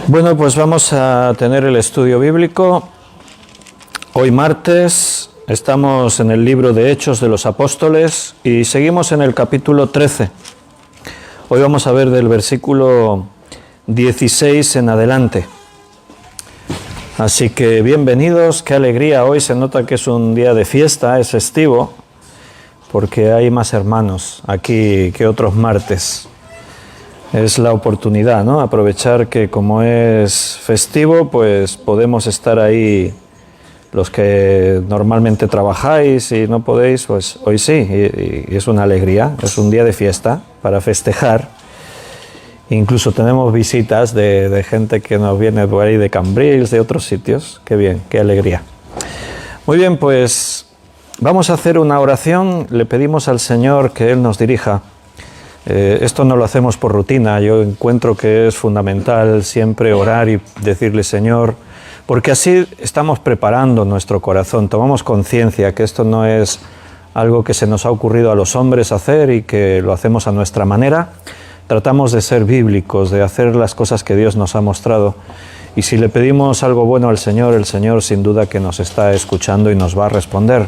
Bueno, pues vamos a tener el estudio bíblico. Hoy martes estamos en el libro de Hechos de los Apóstoles y seguimos en el capítulo 13. Hoy vamos a ver del versículo 16 en adelante. Así que bienvenidos, qué alegría. Hoy se nota que es un día de fiesta, es festivo, porque hay más hermanos aquí que otros martes. Es la oportunidad, ¿no? Aprovechar que como es festivo, pues podemos estar ahí los que normalmente trabajáis y no podéis, pues hoy sí, y es una alegría, es un día de fiesta para festejar. Incluso tenemos visitas de gente que nos viene por ahí de Cambrils, de otros sitios. Qué bien, qué alegría. Muy bien, pues vamos a hacer una oración. Le pedimos al Señor que Él nos dirija. Esto no lo hacemos por rutina. Yo encuentro que es fundamental siempre orar y decirle, Señor, porque así estamos preparando nuestro corazón. Tomamos conciencia que esto no es algo que se nos ha ocurrido a los hombres hacer y que lo hacemos a nuestra manera. Tratamos de ser bíblicos, de hacer las cosas que Dios nos ha mostrado. Y si le pedimos algo bueno al Señor, el Señor sin duda que nos está escuchando y nos va a responder.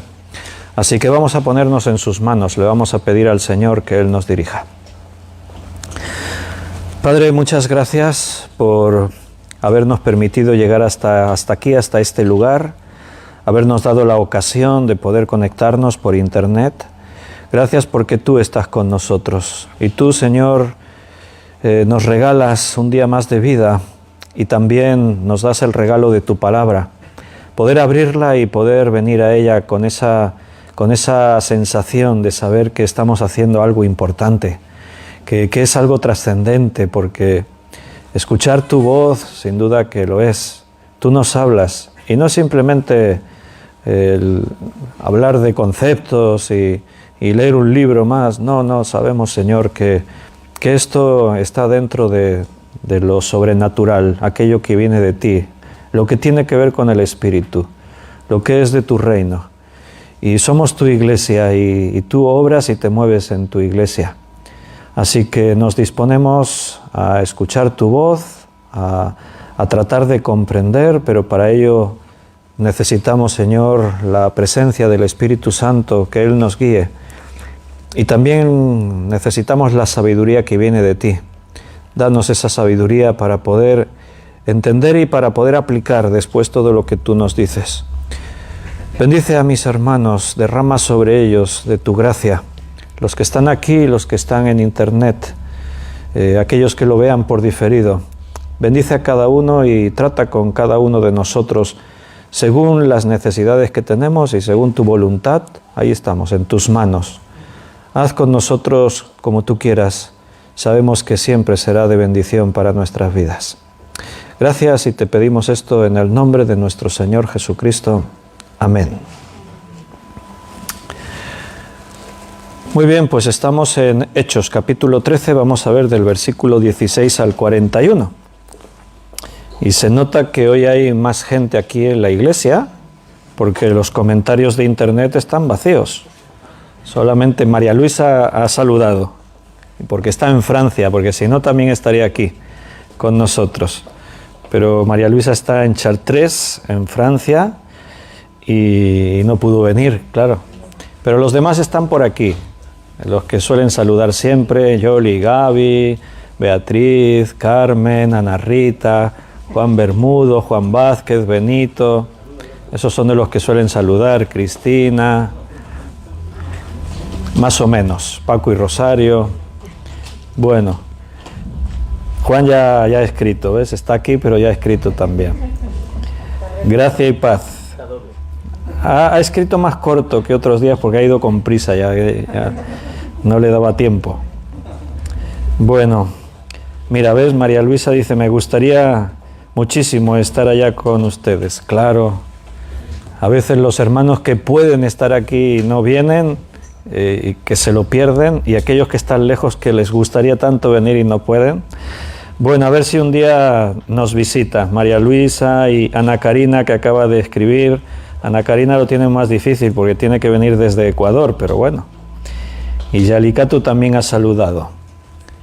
Así que vamos a ponernos en sus manos, le vamos a pedir al Señor que Él nos dirija. Padre, muchas gracias por habernos permitido llegar hasta aquí, hasta este lugar, habernos dado la ocasión de poder conectarnos por internet. Gracias porque tú estás con nosotros y tú, Señor, nos regalas un día más de vida y también nos das el regalo de tu palabra. Poder abrirla y poder venir a ella con esa sensación de saber que estamos haciendo algo importante, que es algo trascendente, porque escuchar tu voz, sin duda que lo es. Tú nos hablas y no simplemente hablar de conceptos y leer un libro más. No, sabemos, Señor, que esto está dentro de lo sobrenatural, aquello que viene de ti, lo que tiene que ver con el Espíritu, lo que es de tu reino. Y somos tu iglesia y tú obras y te mueves en tu iglesia. Así que nos disponemos a escuchar tu voz, a tratar de comprender, pero para ello necesitamos, Señor, la presencia del Espíritu Santo, que Él nos guíe. Y también necesitamos la sabiduría que viene de ti. Danos esa sabiduría para poder entender y para poder aplicar después todo lo que tú nos dices. Bendice a mis hermanos, derrama sobre ellos de tu gracia, los que están aquí, los que están en internet, aquellos que lo vean por diferido. Bendice a cada uno y trata con cada uno de nosotros según las necesidades que tenemos y según tu voluntad. Ahí estamos, en tus manos. Haz con nosotros como tú quieras. Sabemos que siempre será de bendición para nuestras vidas. Gracias y te pedimos esto en el nombre de nuestro Señor Jesucristo. Amén. Muy bien, pues estamos en Hechos, capítulo 13. Vamos a ver del versículo 16 al 41. Y se nota que hoy hay más gente aquí en la iglesia, porque los comentarios de internet están vacíos. Solamente María Luisa ha saludado, porque está en Francia, porque si no también estaría aquí con nosotros. Pero María Luisa está en Chartres, en Francia, y no pudo venir, claro. Pero los demás están por aquí, los que suelen saludar siempre: Yoli, Gaby, Beatriz, Carmen, Ana Rita, Juan Bermudo, Juan Vázquez, Benito. Esos son de los que suelen saludar, Cristina, más o menos, Paco y Rosario. Bueno, Juan ya ha escrito, ¿ves? Está aquí, pero ya ha escrito también. Gracia y paz. Ha escrito más corto que otros días porque ha ido con prisa, ya no le daba tiempo. Bueno, mira, ves, María Luisa dice: me gustaría muchísimo estar allá con ustedes. Claro, a veces los hermanos que pueden estar aquí no vienen, y que se lo pierden, y aquellos que están lejos que les gustaría tanto venir y no pueden. Bueno, a ver si un día nos visita María Luisa y Ana Karina, que acaba de escribir. Ana Karina lo tiene más difícil porque tiene que venir desde Ecuador, pero bueno. Y Yalicatu también ha saludado.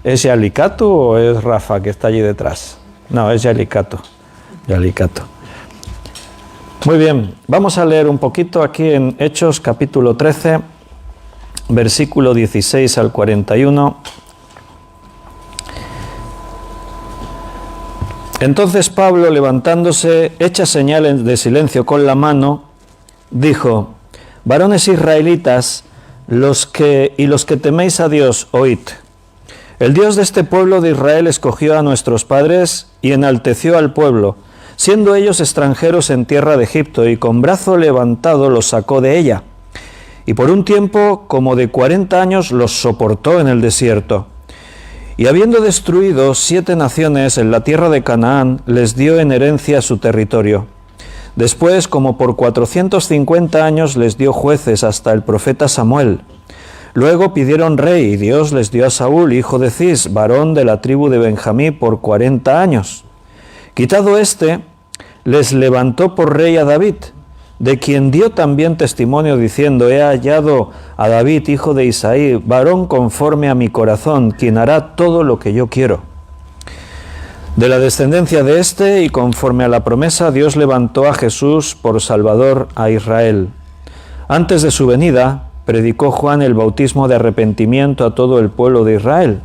¿Es Yalicatu o es Rafa que está allí detrás? No, es Yalicatu. Yalicatu. Muy bien, vamos a leer un poquito aquí en Hechos capítulo 13, versículo 16 al 41. Entonces Pablo, levantándose, hecha señal de silencio con la mano, dijo: varones israelitas, los que teméis a Dios, oíd. El Dios de este pueblo de Israel escogió a nuestros padres y enalteció al pueblo, siendo ellos extranjeros en tierra de Egipto, y con brazo levantado los sacó de ella. Y por un tiempo, como de 40 años, los soportó en el desierto. Y habiendo destruido 7 naciones en la tierra de Canaán, les dio en herencia su territorio. Después, como por 450 años, les dio jueces hasta el profeta Samuel. Luego pidieron rey, y Dios les dio a Saúl, hijo de Cis, varón de la tribu de Benjamín, por 40 años. Quitado éste, les levantó por rey a David, de quien dio también testimonio diciendo: he hallado a David, hijo de Isaí, varón conforme a mi corazón, quien hará todo lo que yo quiero. De la descendencia de éste, y conforme a la promesa, Dios levantó a Jesús por Salvador a Israel. Antes de su venida, predicó Juan el bautismo de arrepentimiento a todo el pueblo de Israel.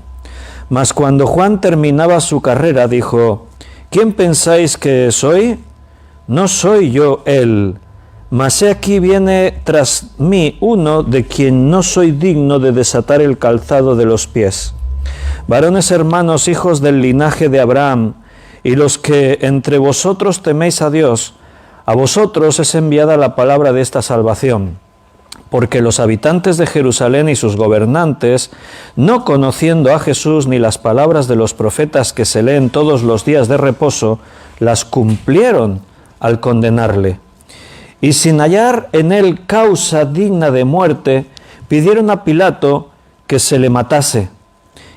Mas cuando Juan terminaba su carrera, dijo: ¿quién pensáis que soy? No soy yo él, mas he aquí viene tras mí uno de quien no soy digno de desatar el calzado de los pies. Varones hermanos, hijos del linaje de Abraham, y los que entre vosotros teméis a Dios, a vosotros es enviada la palabra de esta salvación. Porque los habitantes de Jerusalén y sus gobernantes, no conociendo a Jesús ni las palabras de los profetas que se leen todos los días de reposo, las cumplieron al condenarle. Y sin hallar en él causa digna de muerte, pidieron a Pilato que se le matase.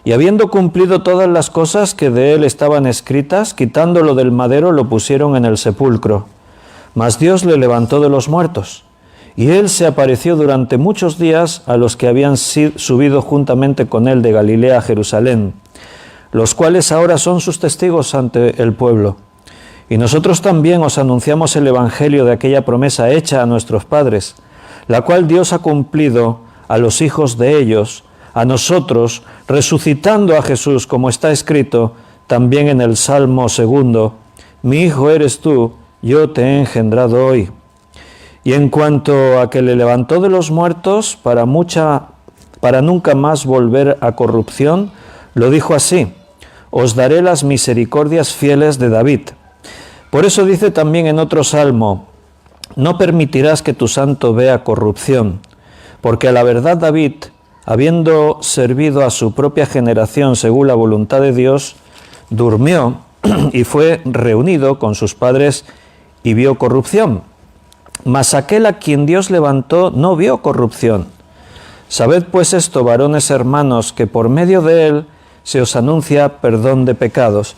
Y habiendo cumplido todas las cosas que de él estaban escritas, quitándolo del madero, lo pusieron en el sepulcro. Mas Dios le levantó de los muertos. Y él se apareció durante muchos días a los que habían subido juntamente con él de Galilea a Jerusalén, los cuales ahora son sus testigos ante el pueblo. Y nosotros también os anunciamos el evangelio de aquella promesa hecha a nuestros padres, la cual Dios ha cumplido a los hijos de ellos, a nosotros, resucitando a Jesús, como está escrito también en el Salmo 2: mi hijo eres tú, yo te he engendrado hoy. Y en cuanto a que le levantó de los muertos para nunca más volver a corrupción, lo dijo así: os daré las misericordias fieles de David. Por eso dice también en otro salmo: no permitirás que tu santo vea corrupción, porque a la verdad David, habiendo servido a su propia generación según la voluntad de Dios, durmió y fue reunido con sus padres y vio corrupción. Mas aquel a quien Dios levantó no vio corrupción. Sabed pues esto, varones hermanos, que por medio de él se os anuncia perdón de pecados,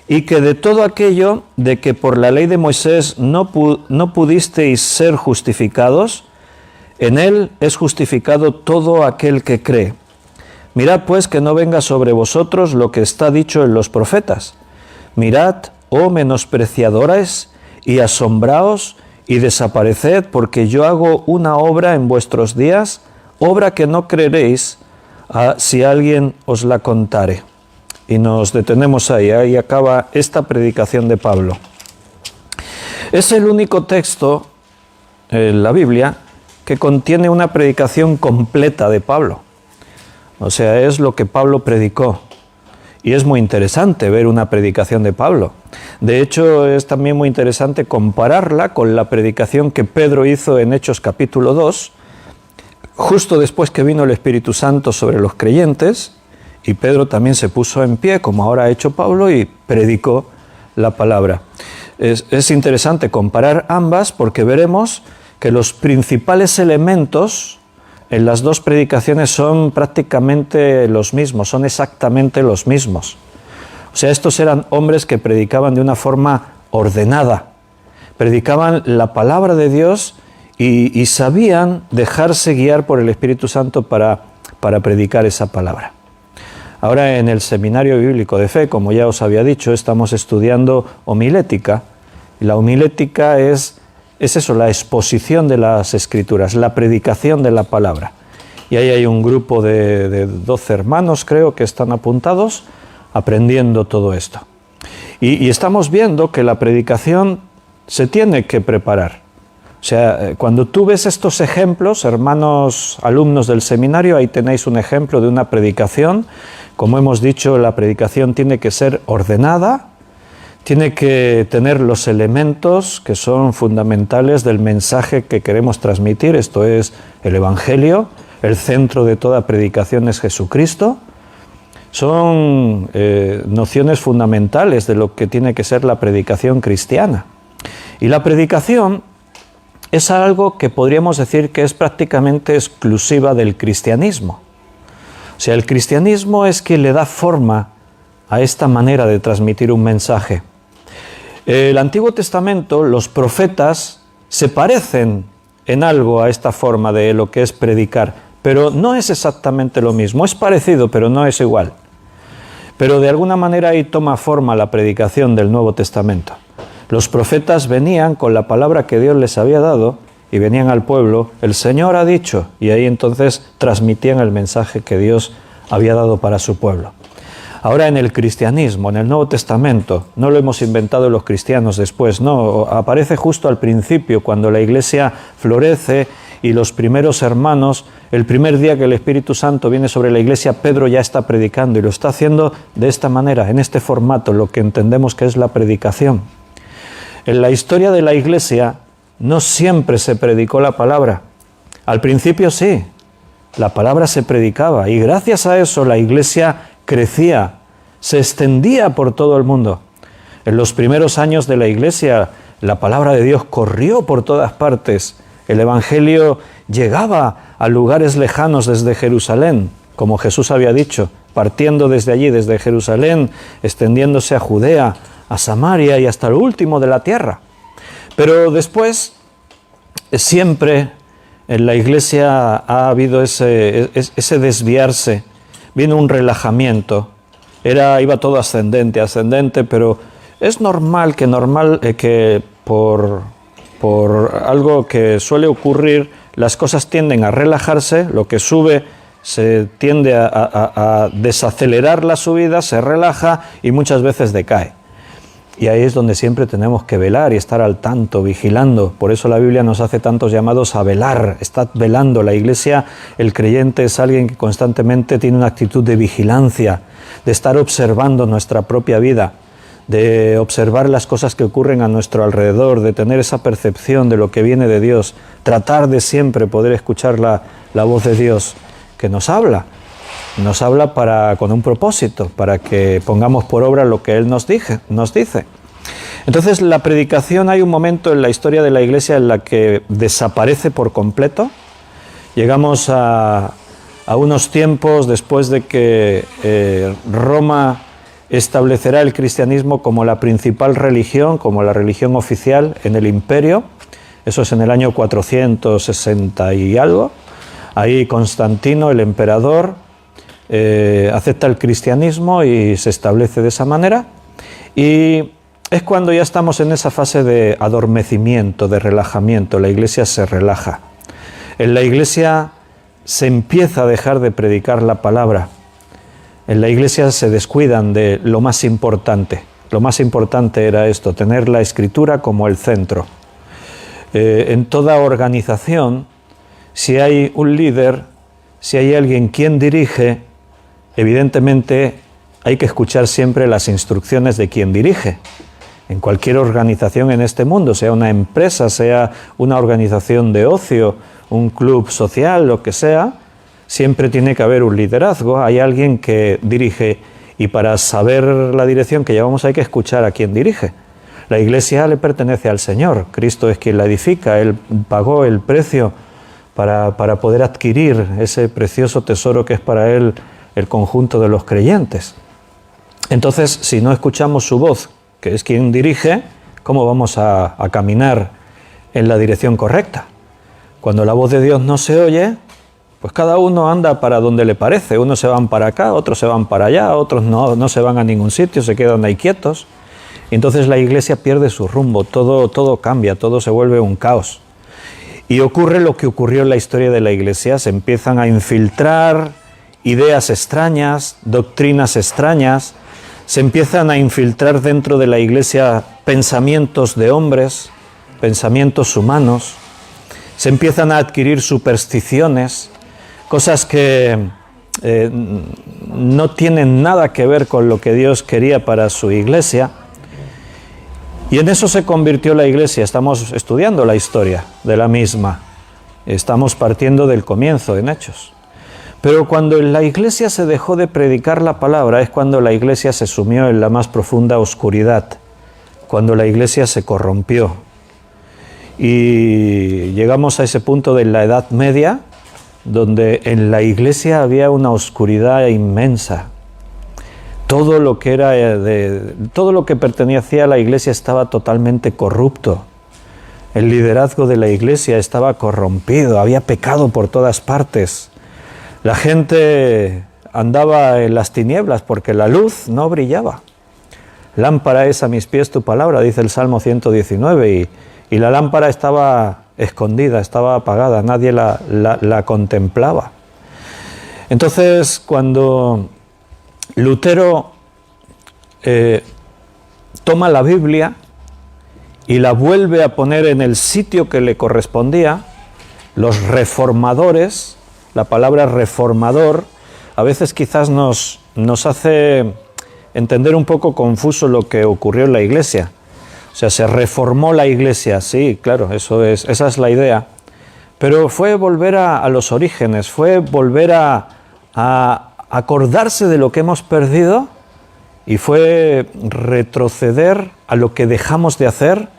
y que de todo aquello de que por la ley de Moisés no pudisteis ser justificados, en él es justificado todo aquel que cree. Mirad pues que no venga sobre vosotros lo que está dicho en los profetas. Mirad, oh menospreciadores, y asombraos y desapareced, porque yo hago una obra en vuestros días, obra que no creeréis si alguien os la contare. Y nos detenemos ahí, ahí acaba esta predicación de Pablo. Es el único texto en la Biblia que contiene una predicación completa de Pablo. O sea, es lo que Pablo predicó. Y es muy interesante ver una predicación de Pablo. De hecho, es también muy interesante compararla con la predicación que Pedro hizo en Hechos capítulo 2, justo después que vino el Espíritu Santo sobre los creyentes, y Pedro también se puso en pie, como ahora ha hecho Pablo, y predicó la palabra. Es interesante comparar ambas porque veremos que los principales elementos en las dos predicaciones son prácticamente los mismos, son exactamente los mismos. O sea, estos eran hombres que predicaban de una forma ordenada, predicaban la palabra de Dios y sabían dejarse guiar por el Espíritu Santo para predicar esa palabra. Ahora en el Seminario Bíblico de Fe, como ya os había dicho, estamos estudiando homilética. Y la homilética es eso, la exposición de las Escrituras, la predicación de la palabra. Y ahí hay un grupo de 12 hermanos, creo, que están apuntados, aprendiendo todo esto. Y estamos viendo que la predicación se tiene que preparar. O sea, cuando tú ves estos ejemplos, hermanos alumnos del seminario, ahí tenéis un ejemplo de una predicación. Como hemos dicho, la predicación tiene que ser ordenada, tiene que tener los elementos que son fundamentales del mensaje que queremos transmitir, esto es el Evangelio, el centro de toda predicación es Jesucristo. Son nociones fundamentales de lo que tiene que ser la predicación cristiana. Y la predicación es algo que podríamos decir que es prácticamente exclusiva del cristianismo. O sea, el cristianismo es quien le da forma a esta manera de transmitir un mensaje. El Antiguo Testamento, los profetas se parecen en algo a esta forma de lo que es predicar, pero no es exactamente lo mismo. Es parecido, pero no es igual. Pero de alguna manera ahí toma forma la predicación del Nuevo Testamento. Los profetas venían con la palabra que Dios les había dado y venían al pueblo, el Señor ha dicho, y ahí entonces transmitían el mensaje que Dios había dado para su pueblo. Ahora en el cristianismo, en el Nuevo Testamento, no lo hemos inventado los cristianos después, no, aparece justo al principio, cuando la iglesia florece y los primeros hermanos, el primer día que el Espíritu Santo viene sobre la iglesia, Pedro ya está predicando y lo está haciendo de esta manera, en este formato, lo que entendemos que es la predicación. En la historia de la iglesia no siempre se predicó la palabra. Al principio sí, la palabra se predicaba y gracias a eso la iglesia crecía, se extendía por todo el mundo. En los primeros años de la iglesia la palabra de Dios corrió por todas partes. El Evangelio llegaba a lugares lejanos desde Jerusalén, como Jesús había dicho, partiendo desde allí, desde Jerusalén, extendiéndose a Judea, a Samaria y hasta el último de la tierra. Pero después, siempre en la iglesia ha habido ese desviarse, vino un relajamiento, iba todo ascendente, pero es normal que por algo que suele ocurrir, las cosas tienden a relajarse, lo que sube se tiende a desacelerar la subida, se relaja y muchas veces decae. Y ahí es donde siempre tenemos que velar y estar al tanto, vigilando. Por eso la Biblia nos hace tantos llamados a velar. Estad velando. La iglesia, el creyente es alguien que constantemente tiene una actitud de vigilancia, de estar observando nuestra propia vida, de observar las cosas que ocurren a nuestro alrededor, de tener esa percepción de lo que viene de Dios, tratar de siempre poder escuchar la voz de Dios que nos habla. Nos habla con un propósito, para que pongamos por obra lo que Él nos dice. Entonces, la predicación, hay un momento en la historia de la Iglesia en la que desaparece por completo. Llegamos a unos tiempos después de que Roma establecerá el cristianismo como la principal religión, como la religión oficial en el imperio. Eso es en el año 460 y algo. Ahí Constantino, el emperador, acepta el cristianismo y se establece de esa manera, y es cuando ya estamos en esa fase de adormecimiento, de relajamiento. La iglesia se relaja. En la iglesia se empieza a dejar de predicar la palabra. En la iglesia se descuidan de lo más importante. Lo más importante era esto, tener la Escritura como el centro. En toda organización, si hay un líder, si hay alguien quien dirige, evidentemente hay que escuchar siempre las instrucciones de quien dirige. En cualquier organización en este mundo, sea una empresa, sea una organización de ocio, un club social, lo que sea, siempre tiene que haber un liderazgo, hay alguien que dirige, y para saber la dirección que llevamos hay que escuchar a quien dirige. La iglesia le pertenece al Señor, Cristo es quien la edifica, Él pagó el precio para poder adquirir ese precioso tesoro que es para Él el conjunto de los creyentes. Entonces, si no escuchamos su voz, que es quien dirige, ¿cómo vamos a caminar en la dirección correcta? Cuando la voz de Dios no se oye, pues cada uno anda para donde le parece. Unos se van para acá, otros se van para allá, otros no se van a ningún sitio, se quedan ahí quietos. Y entonces la iglesia pierde su rumbo, todo cambia, todo se vuelve un caos. Y ocurre lo que ocurrió en la historia de la iglesia, se empiezan a infiltrar ideas extrañas, doctrinas extrañas, se empiezan a infiltrar dentro de la iglesia pensamientos de hombres, pensamientos humanos, se empiezan a adquirir supersticiones, cosas que no tienen nada que ver con lo que Dios quería para su iglesia. Y en eso se convirtió la iglesia. Estamos estudiando la historia de la misma. Estamos partiendo del comienzo en Hechos. Pero cuando en la iglesia se dejó de predicar la palabra es cuando la iglesia se sumió en la más profunda oscuridad, cuando la iglesia se corrompió. Y llegamos a ese punto de la Edad Media, donde en la iglesia había una oscuridad inmensa. Todo lo que pertenecía a la iglesia estaba totalmente corrupto. El liderazgo de la iglesia estaba corrompido, había pecado por todas partes. La gente andaba en las tinieblas porque la luz no brillaba. Lámpara es a mis pies tu palabra, dice el Salmo 119, y la lámpara estaba escondida, estaba apagada, nadie la contemplaba. Entonces, cuando Lutero toma la Biblia y la vuelve a poner en el sitio que le correspondía, los reformadores, la palabra reformador, a veces quizás nos hace entender un poco confuso lo que ocurrió en la iglesia. O sea, se reformó la iglesia, sí, claro, esa es la idea. Pero fue volver a los orígenes, fue volver a acordarse de lo que hemos perdido y fue retroceder a lo que dejamos de hacer,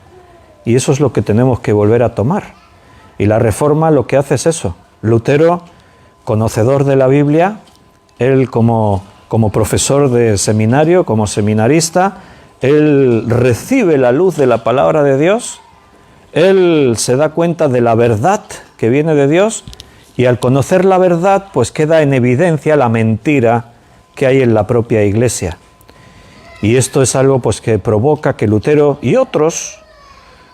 y eso es lo que tenemos que volver a tomar. Y la reforma lo que hace es eso. Lutero, conocedor de la Biblia, él como profesor de seminario, como seminarista, él recibe la luz de la palabra de Dios, él se da cuenta de la verdad que viene de Dios, y al conocer la verdad, pues queda en evidencia la mentira que hay en la propia iglesia. Y esto es algo pues que provoca que Lutero y otros,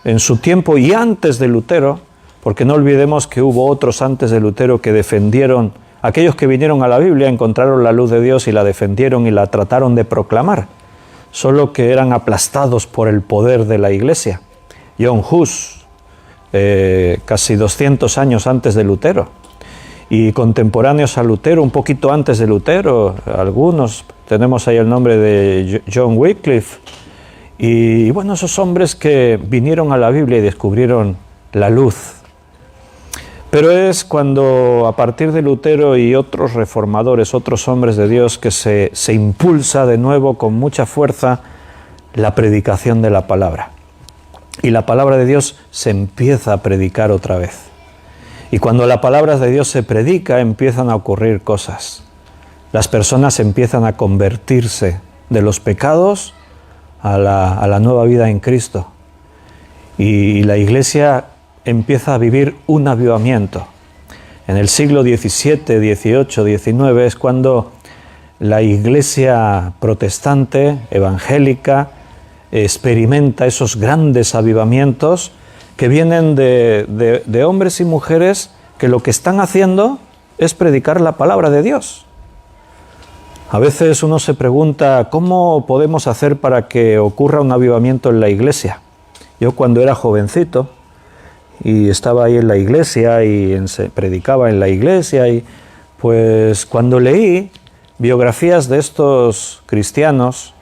en su tiempo y antes de Lutero, porque no olvidemos que hubo otros antes de Lutero que defendieron, aquellos que vinieron a la Biblia encontraron la luz de Dios y la defendieron y la trataron de proclamar, solo que eran aplastados por el poder de la iglesia. John Hus, casi 200 años antes de Lutero, y contemporáneos a Lutero, un poquito antes de Lutero, algunos, tenemos ahí el nombre de John Wycliffe, y bueno, esos hombres que vinieron a la Biblia y descubrieron la luz. Pero es cuando a partir de Lutero y otros reformadores, otros hombres de Dios, que se impulsa de nuevo con mucha fuerza la predicación de la palabra. Y la palabra de Dios se empieza a predicar otra vez. Y cuando la palabra de Dios se predica, empiezan a ocurrir cosas. Las personas empiezan a convertirse de los pecados a la nueva vida en Cristo. Y la iglesia empieza a vivir un avivamiento. En el siglo XVII, XVIII, XIX es cuando la iglesia protestante, evangélica, experimenta esos grandes avivamientos que vienen de hombres y mujeres que lo que están haciendo es predicar la palabra de Dios. A veces uno se pregunta, ¿cómo podemos hacer para que ocurra un avivamiento en la iglesia? Yo cuando era jovencito y estaba ahí en la iglesia y predicaba en la iglesia, y pues cuando leí biografías de estos cristianos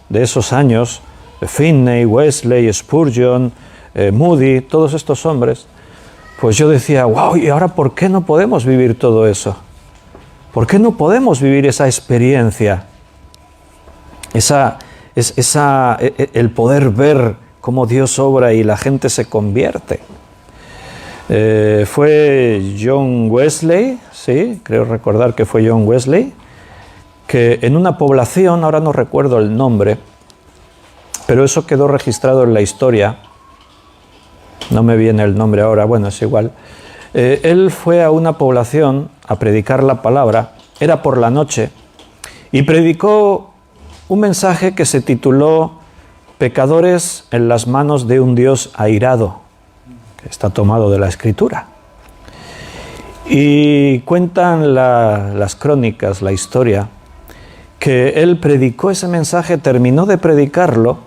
de esos años, Finney, Wesley, Spurgeon, Moody, todos estos hombres, pues yo decía, wow, ¿y ahora por qué no podemos vivir todo eso? ¿Por qué no podemos vivir esa experiencia? El poder ver cómo Dios obra y la gente se convierte. Fue John Wesley, sí, creo recordar que fue John Wesley, que en una población, ahora no recuerdo el nombre, pero eso quedó registrado en la historia, no me viene el nombre ahora, bueno, es igual, Él fue a una población a predicar la palabra, era por la noche, y predicó un mensaje que se tituló Pecadores en las manos de un Dios airado, que está tomado de la Escritura. Y cuentan las crónicas, la historia, que él predicó ese mensaje, terminó de predicarlo,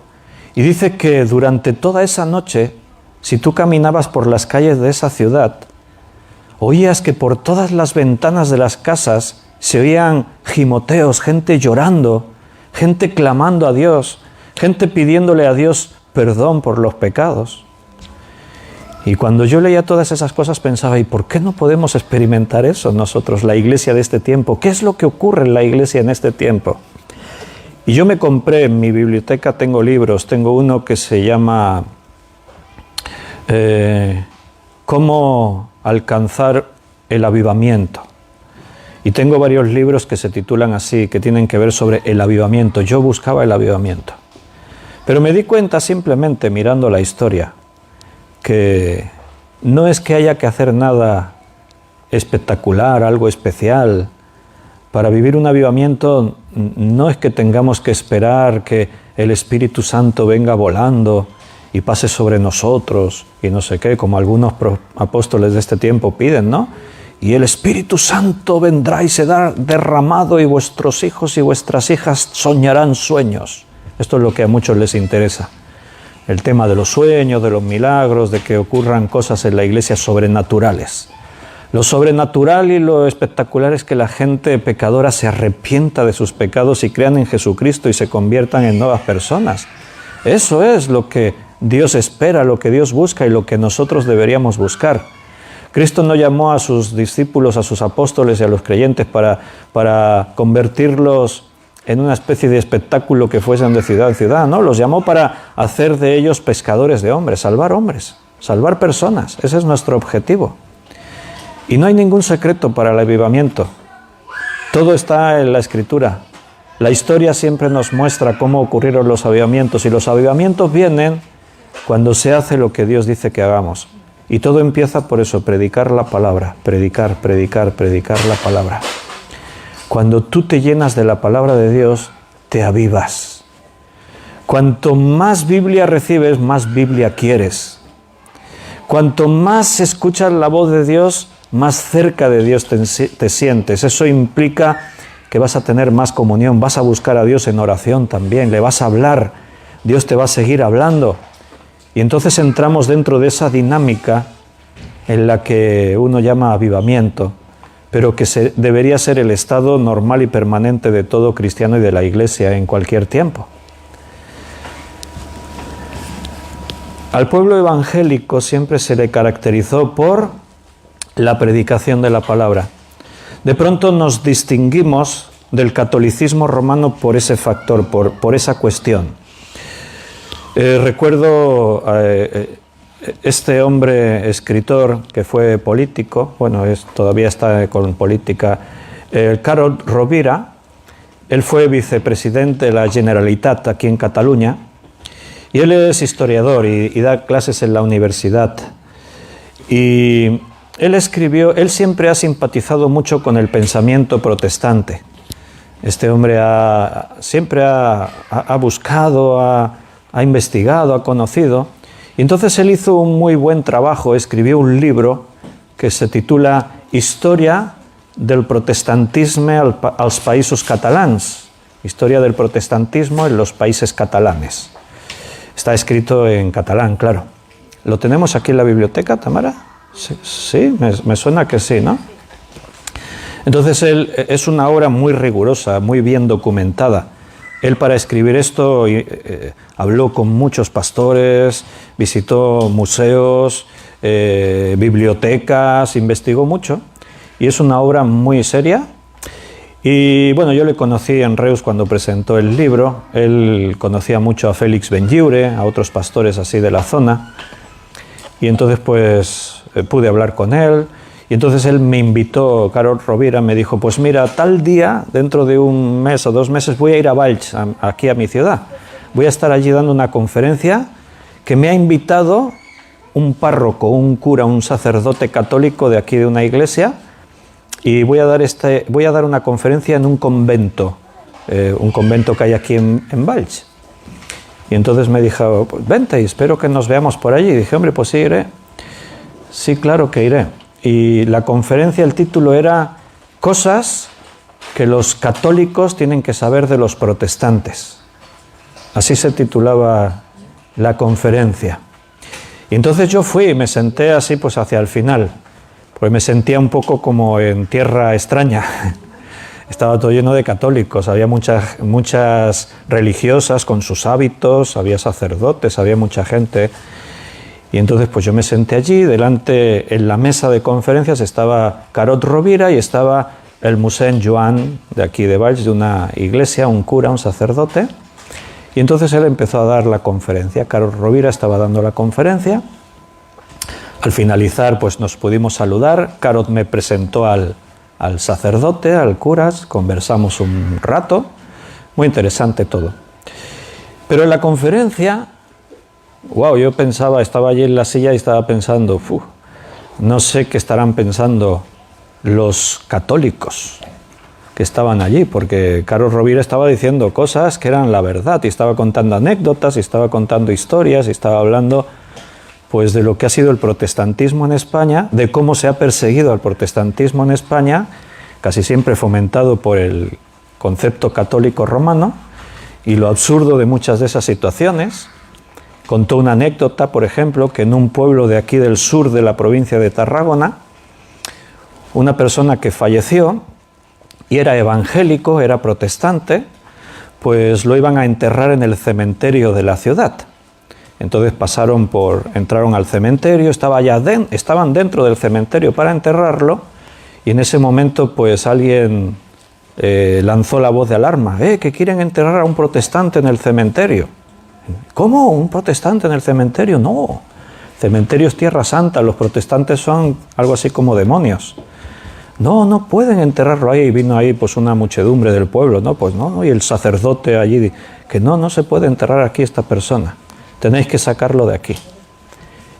y dice que durante toda esa noche, si tú caminabas por las calles de esa ciudad, oías que por todas las ventanas de las casas se oían gimoteos, gente llorando, gente clamando a Dios, gente pidiéndole a Dios perdón por los pecados. Y cuando yo leía todas esas cosas pensaba, ¿y por qué no podemos experimentar eso nosotros, la iglesia de este tiempo? ¿Qué es lo que ocurre en la iglesia en este tiempo? Y yo me compré, en mi biblioteca tengo libros, tengo uno que se llama ¿Cómo alcanzar el avivamiento? Y tengo varios libros que se titulan así, que tienen que ver sobre el avivamiento. Yo buscaba el avivamiento. Pero me di cuenta simplemente mirando la historia que no es que haya que hacer nada espectacular, algo especial. Para vivir un avivamiento no es que tengamos que esperar que el Espíritu Santo venga volando y pase sobre nosotros y no sé qué, como algunos apóstoles de este tiempo piden, ¿no? Y el Espíritu Santo vendrá y será derramado y vuestros hijos y vuestras hijas soñarán sueños. Esto es lo que a muchos les interesa. El tema de los sueños, de los milagros, de que ocurran cosas en la iglesia sobrenaturales. Lo sobrenatural y lo espectacular es que la gente pecadora se arrepienta de sus pecados y crean en Jesucristo y se conviertan en nuevas personas. Eso es lo que Dios espera, lo que Dios busca y lo que nosotros deberíamos buscar. Cristo no llamó a sus discípulos, a sus apóstoles y a los creyentes para convertirlos en una especie de espectáculo que fuesen de ciudad en ciudad, ¿no? Los llamó para hacer de ellos pescadores de hombres, salvar personas. Ese es nuestro objetivo. Y no hay ningún secreto para el avivamiento. Todo está en la Escritura. La historia siempre nos muestra cómo ocurrieron los avivamientos, y los avivamientos vienen cuando se hace lo que Dios dice que hagamos. Y todo empieza por eso, predicar la palabra, predicar la palabra. Cuando tú te llenas de la palabra de Dios, te avivas. Cuanto más Biblia recibes, más Biblia quieres. Cuanto más escuchas la voz de Dios, más cerca de Dios te sientes. Eso implica que vas a tener más comunión, vas a buscar a Dios en oración también, le vas a hablar, Dios te va a seguir hablando. Y entonces entramos dentro de esa dinámica en la que uno llama avivamiento, pero que debería ser el estado normal y permanente de todo cristiano y de la iglesia en cualquier tiempo. Al pueblo evangélico siempre se le caracterizó por la predicación de la palabra. De pronto nos distinguimos del catolicismo romano por ese factor, por esa cuestión. Recuerdo este hombre escritor que fue político, bueno, todavía está con política, Carod Rovira. Él fue vicepresidente de la Generalitat aquí en Cataluña, y él es historiador y da clases en la universidad. Y él siempre ha simpatizado mucho con el pensamiento protestante. Este hombre siempre ha buscado, ha investigado, ha conocido. Y entonces él hizo un muy buen trabajo, escribió un libro que se titula Historia del protestantisme als països catalans. Historia del protestantismo en los países catalanes. Está escrito en catalán, claro. ¿Lo tenemos aquí en la biblioteca, Tamara? Sí, me suena que sí, ¿no? Entonces es una obra muy rigurosa, muy bien documentada. Él, para escribir esto, habló con muchos pastores, visitó museos, bibliotecas, investigó mucho, y es una obra muy seria. Y bueno, yo le conocí en Reus cuando presentó el libro. Él conocía mucho a Félix Benlliure, a otros pastores así de la zona, y entonces pues pude hablar con él. Y entonces él me invitó, Carod Rovira me dijo, pues mira, tal día, dentro de un mes o 2 meses, voy a ir a Valls, aquí a mi ciudad. Voy a estar allí dando una conferencia que me ha invitado un párroco, un cura, un sacerdote católico de aquí de una iglesia, y voy a dar una conferencia en un convento que hay aquí en Valls. Y entonces me dijo, pues vente y espero que nos veamos por allí. Y dije, hombre, pues sí iré. Sí, claro que iré. Y la conferencia, el título era Cosas que los católicos tienen que saber de los protestantes. Así se titulaba la conferencia. Y entonces yo fui y me senté así pues hacia el final, pues me sentía un poco como en tierra extraña. Estaba todo lleno de católicos, había muchas religiosas con sus hábitos, había sacerdotes, había mucha gente. Y entonces pues yo me senté allí, delante en la mesa de conferencias estaba Carod Rovira y estaba el Mossèn Joan de aquí de Valls, de una iglesia, un cura, un sacerdote. Y entonces él empezó a dar la conferencia. Carod Rovira estaba dando la conferencia. Al finalizar pues nos pudimos saludar, Carod me presentó al sacerdote, al cura, conversamos un rato, muy interesante todo. Pero en la conferencia, yo pensaba, estaba allí en la silla y estaba pensando, no sé qué estarán pensando los católicos que estaban allí, porque Carod Rovira estaba diciendo cosas que eran la verdad, y estaba contando anécdotas, y estaba contando historias, y estaba hablando pues de lo que ha sido el protestantismo en España, de cómo se ha perseguido al protestantismo en España, casi siempre fomentado por el concepto católico romano, y lo absurdo de muchas de esas situaciones. Contó una anécdota, por ejemplo, que en un pueblo de aquí del sur de la provincia de Tarragona, una persona que falleció y era evangélico, era protestante, pues lo iban a enterrar en el cementerio de la ciudad. Entonces entraron al cementerio, estaban dentro del cementerio para enterrarlo, y en ese momento pues alguien lanzó la voz de alarma, que quieren enterrar a un protestante en el cementerio. ¿Cómo? ¿Un protestante en el cementerio? No, cementerio es tierra santa, los protestantes son algo así como demonios. No pueden enterrarlo ahí. Y vino ahí pues una muchedumbre del pueblo, y el sacerdote allí, que no se puede enterrar aquí esta persona. Tenéis que sacarlo de aquí.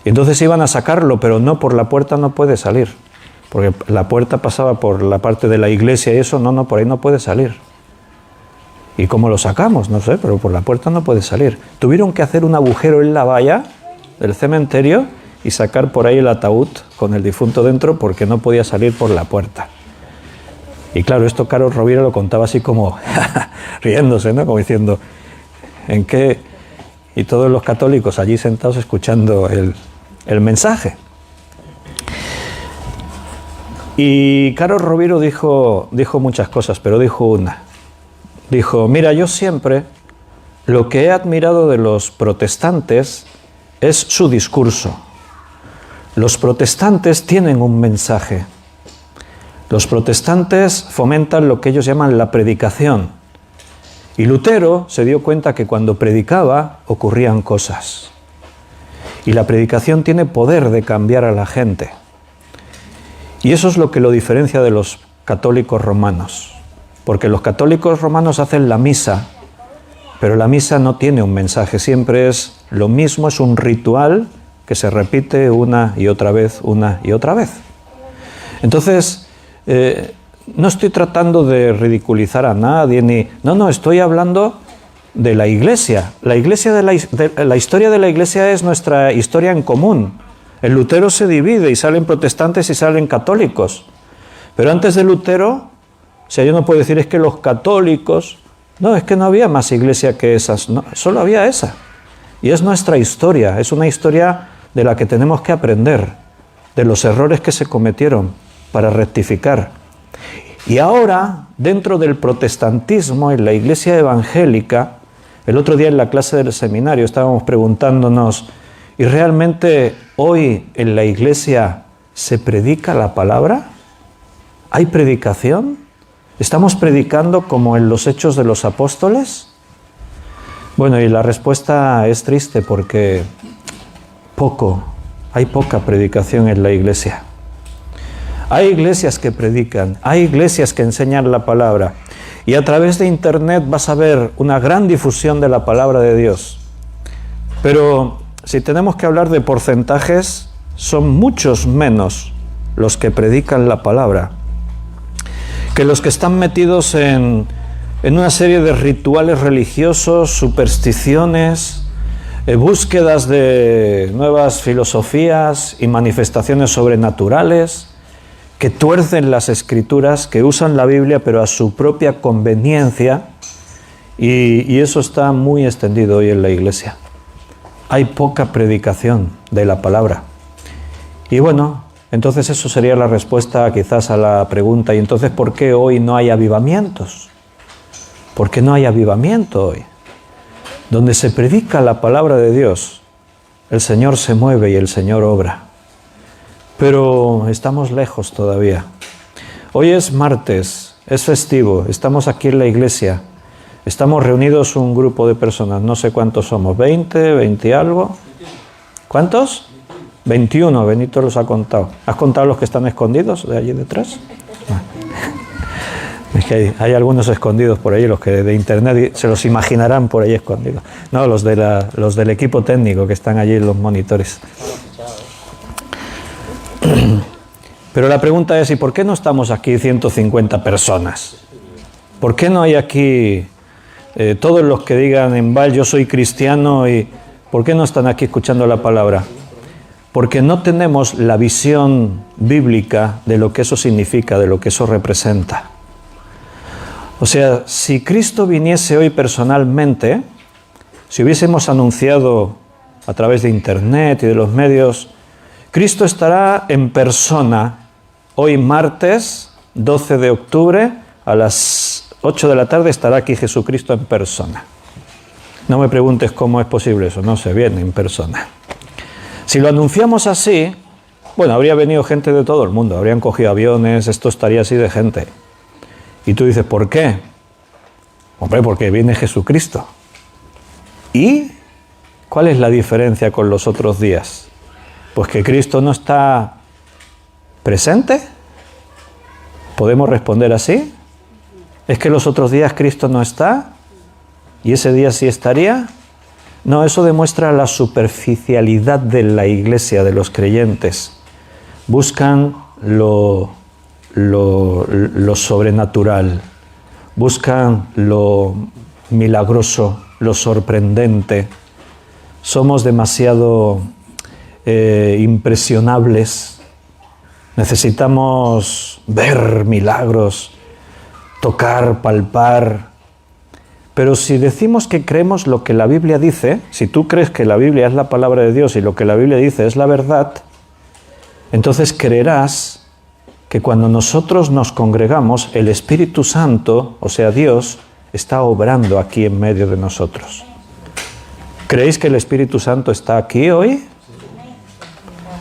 Y entonces iban a sacarlo, pero no, por la puerta no puede salir. Porque la puerta pasaba por la parte de la iglesia y eso, por ahí no puede salir. ¿Y cómo lo sacamos? No sé, pero por la puerta no puede salir. Tuvieron que hacer un agujero en la valla del cementerio y sacar por ahí el ataúd con el difunto dentro porque no podía salir por la puerta. Y claro, esto Carod Rovira lo contaba así como riéndose, ¿no? Como diciendo, ¿en qué? Y todos los católicos allí sentados escuchando el mensaje. Y Carod Rovira dijo muchas cosas, pero dijo una. Dijo, mira, yo siempre lo que he admirado de los protestantes es su discurso. Los protestantes tienen un mensaje. Los protestantes fomentan lo que ellos llaman la predicación. Y Lutero se dio cuenta que cuando predicaba ocurrían cosas. Y la predicación tiene poder de cambiar a la gente. Y eso es lo que lo diferencia de los católicos romanos. Porque los católicos romanos hacen la misa, pero la misa no tiene un mensaje, siempre es lo mismo, es un ritual que se repite una y otra vez, una y otra vez. Entonces, no estoy tratando de ridiculizar a nadie, no, estoy hablando de la Iglesia. La historia de la Iglesia es nuestra historia en común. El Lutero se divide y salen protestantes y salen católicos. Pero antes de Lutero, yo no puedo decir es que los católicos, es que no había más iglesia que esas, no, solo había esa. Y es nuestra historia, es una historia de la que tenemos que aprender, de los errores que se cometieron para rectificar. Y ahora, dentro del protestantismo, en la iglesia evangélica, el otro día en la clase del seminario estábamos preguntándonos, ¿y realmente hoy en la iglesia se predica la palabra? ¿Hay predicación? ¿Estamos predicando como en los Hechos de los Apóstoles? Bueno, y la respuesta es triste porque hay poca predicación en la iglesia. Hay iglesias que predican, hay iglesias que enseñan la palabra, y a través de internet vas a ver una gran difusión de la palabra de Dios. Pero si tenemos que hablar de porcentajes, son muchos menos los que predican la palabra que los que están metidos en una serie de rituales religiosos, supersticiones, búsquedas de nuevas filosofías y manifestaciones sobrenaturales, que tuercen las escrituras, que usan la Biblia pero a su propia conveniencia, y eso está muy extendido hoy en la iglesia. Hay poca predicación de la palabra. Y bueno, entonces eso sería la respuesta quizás a la pregunta, ¿y entonces por qué hoy no hay avivamientos? ¿Por qué no hay avivamiento hoy? Donde se predica la palabra de Dios, el Señor se mueve y el Señor obra. Pero estamos lejos todavía. Hoy es martes, es festivo, estamos aquí en la iglesia. Estamos reunidos un grupo de personas, no sé cuántos somos, 20 y algo. ¿Cuántos? 21, Benito los ha contado. ¿Has contado los que están escondidos de allí detrás? Es que hay algunos escondidos por ahí, los que de internet se los imaginarán por ahí escondidos. No, los del equipo técnico que están allí en los monitores. Pero la pregunta es, ¿y por qué no estamos aquí 150 personas? ¿Por qué no hay aquí todos los que digan en Val, yo soy cristiano, y por qué no están aquí escuchando la palabra? Porque no tenemos la visión bíblica de lo que eso significa, de lo que eso representa. O sea, si Cristo viniese hoy personalmente, si hubiésemos anunciado a través de internet y de los medios, Cristo estará en persona hoy martes 12 de octubre a las 8 de la tarde estará aquí Jesucristo en persona. No me preguntes cómo es posible eso, no se viene en persona. Si lo anunciamos así, bueno, habría venido gente de todo el mundo, habrían cogido aviones, esto estaría así de gente. Y tú dices, ¿por qué? Hombre, porque viene Jesucristo. ¿Y cuál es la diferencia con los otros días? Pues que Cristo no está presente. ¿Podemos responder así? ¿Es que los otros días Cristo no está? ¿Y ese día sí estaría? No, eso demuestra la superficialidad de la iglesia, de los creyentes. Buscan lo sobrenatural, buscan lo milagroso, lo sorprendente. Somos demasiado impresionables. Necesitamos ver milagros, tocar, palpar. Pero si decimos que creemos lo que la Biblia dice, si tú crees que la Biblia es la palabra de Dios y lo que la Biblia dice es la verdad, entonces creerás que cuando nosotros nos congregamos, el Espíritu Santo, o sea Dios, está obrando aquí en medio de nosotros. ¿Creéis que el Espíritu Santo está aquí hoy?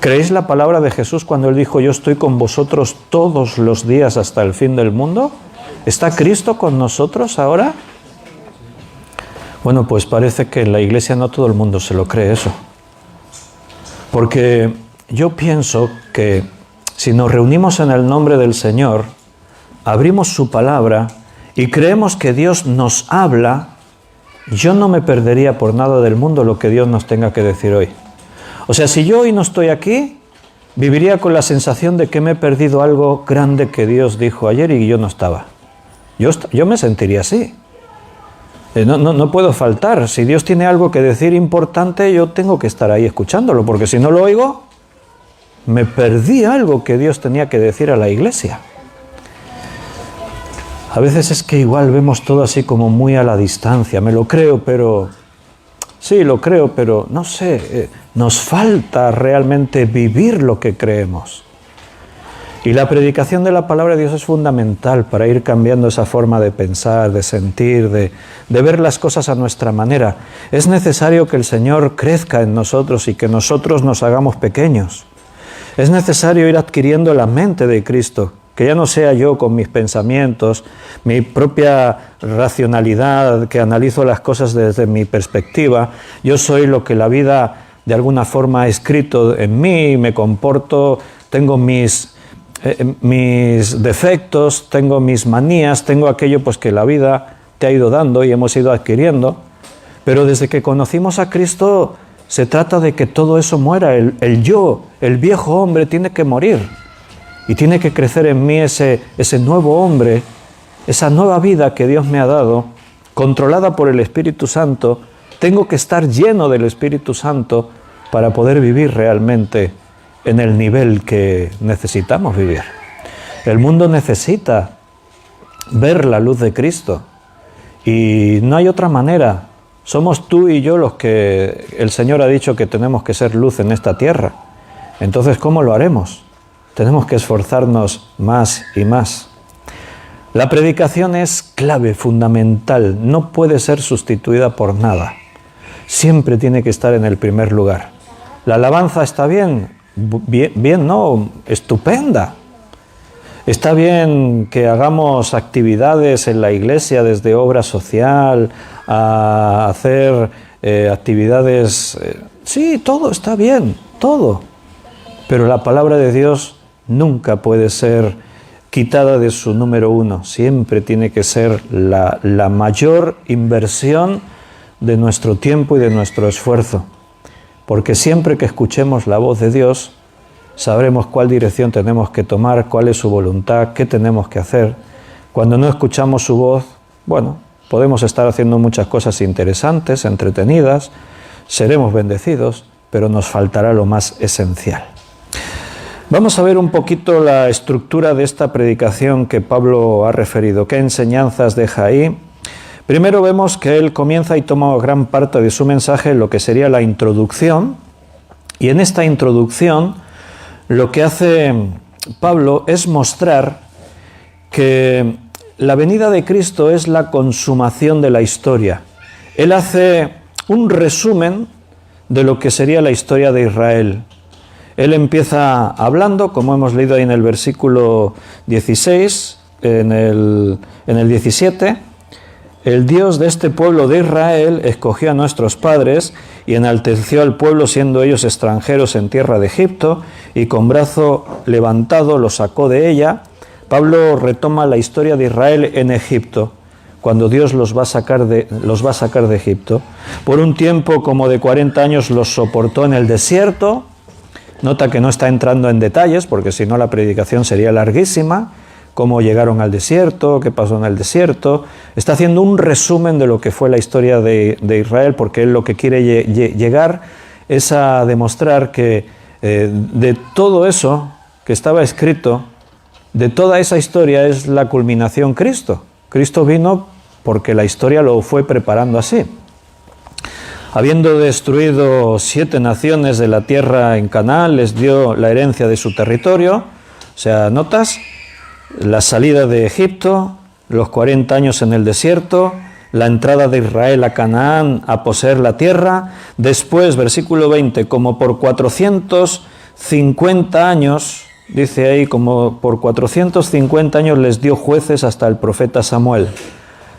¿Creéis la palabra de Jesús cuando Él dijo, yo estoy con vosotros todos los días hasta el fin del mundo? ¿Está Cristo con nosotros ahora? Bueno, pues parece que en la iglesia no todo el mundo se lo cree eso. Porque yo pienso que si nos reunimos en el nombre del Señor, abrimos su palabra y creemos que Dios nos habla, yo no me perdería por nada del mundo lo que Dios nos tenga que decir hoy. O sea, si yo hoy no estoy aquí, viviría con la sensación de que me he perdido algo grande que Dios dijo ayer y yo no estaba. Yo me sentiría así. No puedo faltar. Si Dios tiene algo que decir importante, yo tengo que estar ahí escuchándolo, porque si no lo oigo, me perdí algo que Dios tenía que decir a la iglesia. A veces es que igual vemos todo así como muy a la distancia. Me lo creo, pero... Sí, lo creo, pero no sé, nos falta realmente vivir lo que creemos. Y la predicación de la palabra de Dios es fundamental para ir cambiando esa forma de pensar, de sentir, de ver las cosas a nuestra manera. Es necesario que el Señor crezca en nosotros y que nosotros nos hagamos pequeños. Es necesario ir adquiriendo la mente de Cristo, que ya no sea yo con mis pensamientos, mi propia racionalidad, que analizo las cosas desde mi perspectiva. Yo soy lo que la vida de alguna forma ha escrito en mí, me comporto, tengo mis defectos, tengo mis manías, tengo aquello pues que la vida te ha ido dando y hemos ido adquiriendo. Pero desde que conocimos a Cristo, Se trata de que todo eso muera. El yo, el viejo hombre, tiene que morir. Y tiene que crecer en mí ese nuevo hombre, esa nueva vida que Dios me ha dado, controlada por el Espíritu Santo. Tengo que estar lleno del Espíritu Santo para poder vivir realmente en el nivel que necesitamos vivir. El mundo necesita ver la luz de Cristo y no hay otra manera. Somos tú y yo los que el Señor ha dicho que tenemos que ser luz en esta tierra. Entonces, ¿cómo lo haremos? Tenemos que esforzarnos más y más. La predicación es clave, fundamental, no puede ser sustituida por nada. Siempre tiene que estar en el primer lugar. La alabanza está bien, no, estupenda. Está bien que hagamos actividades en la iglesia, desde obra social a hacer actividades. Sí, todo está bien, todo. Pero la palabra de Dios nunca puede ser quitada de su número uno. Siempre tiene que ser la mayor inversión de nuestro tiempo y de nuestro esfuerzo. Porque siempre que escuchemos la voz de Dios, sabremos cuál dirección tenemos que tomar, cuál es su voluntad, qué tenemos que hacer. Cuando no escuchamos su voz, bueno, podemos estar haciendo muchas cosas interesantes, entretenidas, seremos bendecidos, pero nos faltará lo más esencial. Vamos a ver un poquito la estructura de esta predicación que Pablo ha referido. ¿Qué enseñanzas deja ahí? Primero vemos que él comienza y toma gran parte de su mensaje en lo que sería la introducción. Y en esta introducción lo que hace Pablo es mostrar que la venida de Cristo es la consumación de la historia. Él hace un resumen de lo que sería la historia de Israel. Él empieza hablando, como hemos leído ahí en el versículo 16, en el 17, el Dios de este pueblo de Israel escogió a nuestros padres y enalteció al pueblo siendo ellos extranjeros en tierra de Egipto y con brazo levantado los sacó de ella. Pablo retoma la historia de Israel en Egipto, cuando Dios los va a sacar de Egipto. Por un tiempo como de 40 años los soportó en el desierto. Nota que no está entrando en detalles, porque si no la predicación sería larguísima. Cómo llegaron al desierto, qué pasó en el desierto. Está haciendo un resumen de lo que fue la historia de Israel, porque él lo que quiere llegar es a demostrar que de todo eso que estaba escrito, de toda esa historia es la culminación Cristo. Cristo vino porque la historia lo fue preparando así. Habiendo destruido 7 naciones de la tierra en Canaán, les dio la herencia de su territorio. O sea, notas la salida de Egipto, los 40 años en el desierto, la entrada de Israel a Canaán a poseer la tierra. Después, versículo 20, como por 450 años, dice ahí, como por 450 años les dio jueces hasta el profeta Samuel.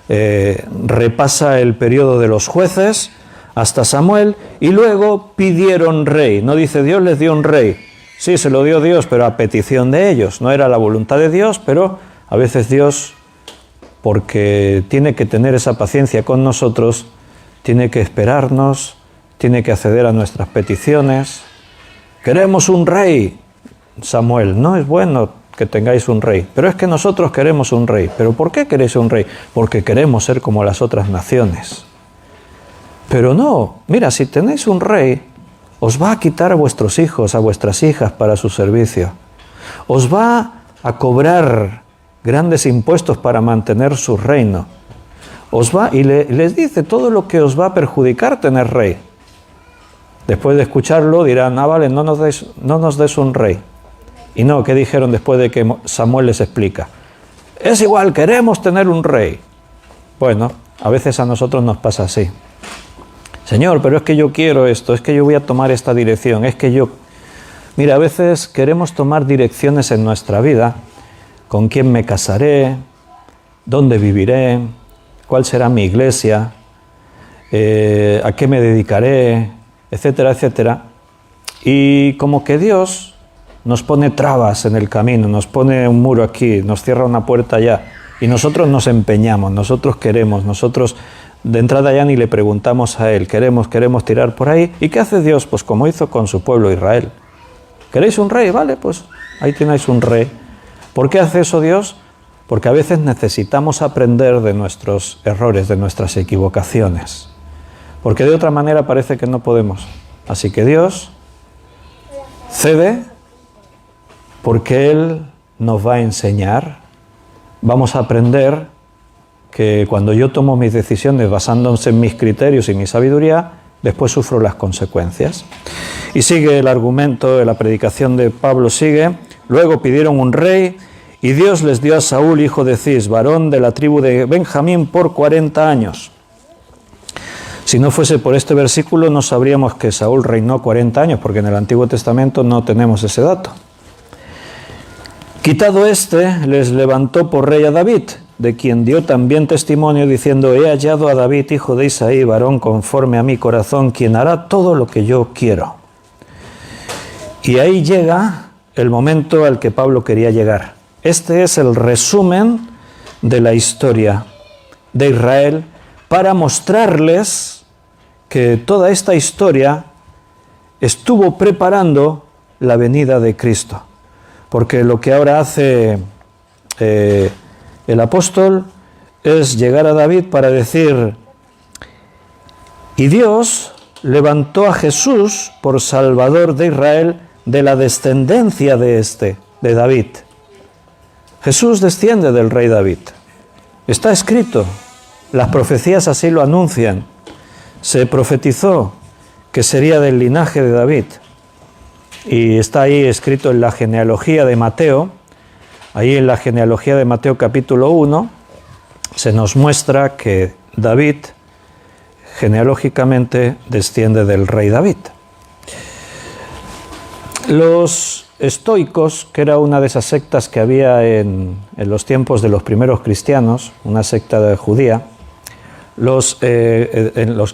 Repasa el periodo de los jueces hasta Samuel, y luego pidieron rey. No dice Dios les dio un rey. Sí, se lo dio Dios, pero a petición de ellos. No era la voluntad de Dios, pero a veces Dios, porque tiene que tener esa paciencia con nosotros, tiene que esperarnos, tiene que acceder a nuestras peticiones. Queremos un rey. Samuel, no es bueno que tengáis un rey, pero es que nosotros queremos un rey. ¿Pero por qué queréis un rey? Porque queremos ser como las otras naciones. Pero no, mira, si tenéis un rey, os va a quitar a vuestros hijos, a vuestras hijas para su servicio. Os va a cobrar grandes impuestos para mantener su reino. Les dice todo lo que os va a perjudicar tener rey. Después de escucharlo dirán, vale, no nos des un rey. Y no, ¿qué dijeron después de que Samuel les explica? Es igual, queremos tener un rey. Bueno, a veces a nosotros nos pasa así. Señor, pero es que yo quiero esto, es que yo voy a tomar esta dirección, es que yo... Mira, a veces queremos tomar direcciones en nuestra vida, con quién me casaré, dónde viviré, cuál será mi iglesia, a qué me dedicaré, etcétera, etcétera. Y como que Dios nos pone trabas en el camino, nos pone un muro aquí, nos cierra una puerta allá, y nosotros nos empeñamos, nosotros queremos, nosotros de entrada ya ni le preguntamos a él, queremos tirar por ahí. ¿Y qué hace Dios? Pues como hizo con su pueblo Israel. ¿Queréis un rey? Vale, pues ahí tenéis un rey. ¿Por qué hace eso Dios? Porque a veces necesitamos aprender de nuestros errores, de nuestras equivocaciones. Porque de otra manera parece que no podemos. Así que Dios cede porque Él nos va a enseñar. Vamos a aprender que cuando yo tomo mis decisiones basándose en mis criterios y mi sabiduría, después sufro las consecuencias. Y sigue el argumento de la predicación de Pablo, sigue. Luego pidieron un rey y Dios les dio a Saúl, hijo de Cis, varón de la tribu de Benjamín, por 40 años. Si no fuese por este versículo, no sabríamos que Saúl reinó 40 años, porque en el Antiguo Testamento no tenemos ese dato. Quitado este, les levantó por rey a David, de quien dio también testimonio, diciendo: he hallado a David, hijo de Isaí, varón conforme a mi corazón, quien hará todo lo que yo quiero. Y ahí llega el momento al que Pablo quería llegar. Este es el resumen de la historia de Israel para mostrarles que toda esta historia estuvo preparando la venida de Cristo. Porque lo que ahora hace el apóstol es llegar a David para decir: y Dios levantó a Jesús por Salvador de Israel de la descendencia de David. Jesús desciende del rey David. Está escrito, las profecías así lo anuncian. Se profetizó que sería del linaje de David. Y está ahí escrito en la genealogía de Mateo. Ahí en la genealogía de Mateo capítulo 1 se nos muestra que David genealógicamente desciende del rey David. Los estoicos, que era una de esas sectas que había en los tiempos de los primeros cristianos, una secta judía, los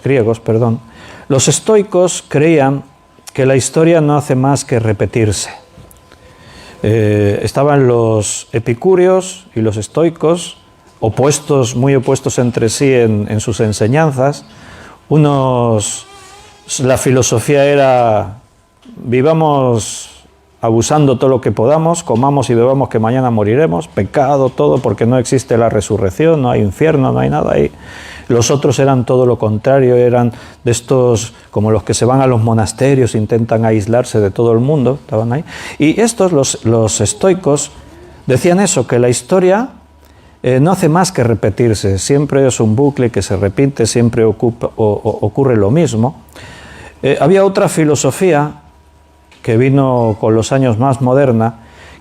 griegos, perdón, los estoicos creían que la historia no hace más que repetirse. Estaban los epicúreos y los estoicos, opuestos, muy opuestos entre sí en sus enseñanzas. La filosofía era: vivamos abusando todo lo que podamos, comamos y bebamos que mañana moriremos, pecado, todo, porque no existe la resurrección, no hay infierno, no hay nada ahí. Los otros eran todo lo contrario, eran de estos como los que se van a los monasterios, intentan aislarse de todo el mundo, estaban ahí. Y estos, los estoicos, decían eso, que la historia no hace más que repetirse, siempre es un bucle que se repite, siempre ocurre lo mismo. Había otra filosofía que vino con los años más moderna,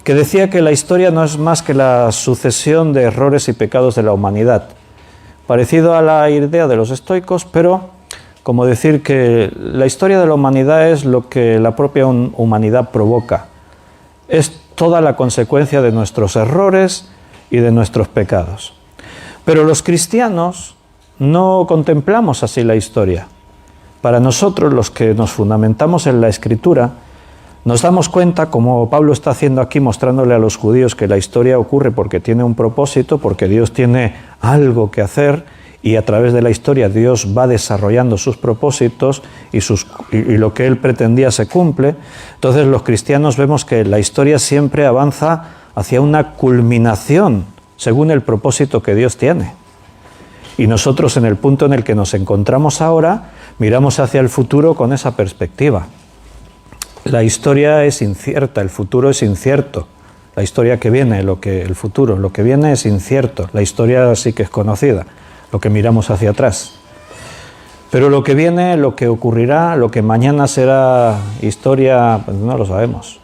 que decía que la historia no es más que la sucesión de errores y pecados de la humanidad. Parecido a la idea de los estoicos, pero como decir que la historia de la humanidad es lo que la propia humanidad provoca. Es toda la consecuencia de nuestros errores y de nuestros pecados. Pero los cristianos no contemplamos así la historia. Para nosotros, los que nos fundamentamos en la Escritura, nos damos cuenta, como Pablo está haciendo aquí, mostrándole a los judíos que la historia ocurre porque tiene un propósito, porque Dios tiene algo que hacer, y a través de la historia Dios va desarrollando sus propósitos y lo que Él pretendía se cumple. Entonces los cristianos vemos que la historia siempre avanza hacia una culminación según el propósito que Dios tiene. Y nosotros, en el punto en el que nos encontramos ahora, miramos hacia el futuro con esa perspectiva. La historia es incierta, el futuro es incierto. La historia que viene, el futuro, lo que viene es incierto. La historia sí que es conocida, lo que miramos hacia atrás. Pero lo que viene, lo que ocurrirá, lo que mañana será historia, pues no lo sabemos.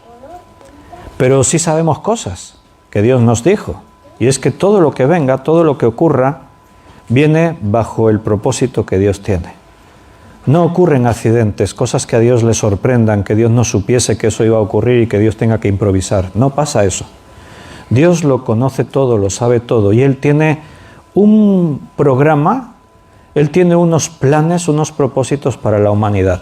Pero sí sabemos cosas que Dios nos dijo. Y es que todo lo que venga, todo lo que ocurra, viene bajo el propósito que Dios tiene. No ocurren accidentes, cosas que a Dios le sorprendan, que Dios no supiese que eso iba a ocurrir y que Dios tenga que improvisar. No pasa eso. Dios lo conoce todo, lo sabe todo, y Él tiene un programa, Él tiene unos planes, unos propósitos para la humanidad.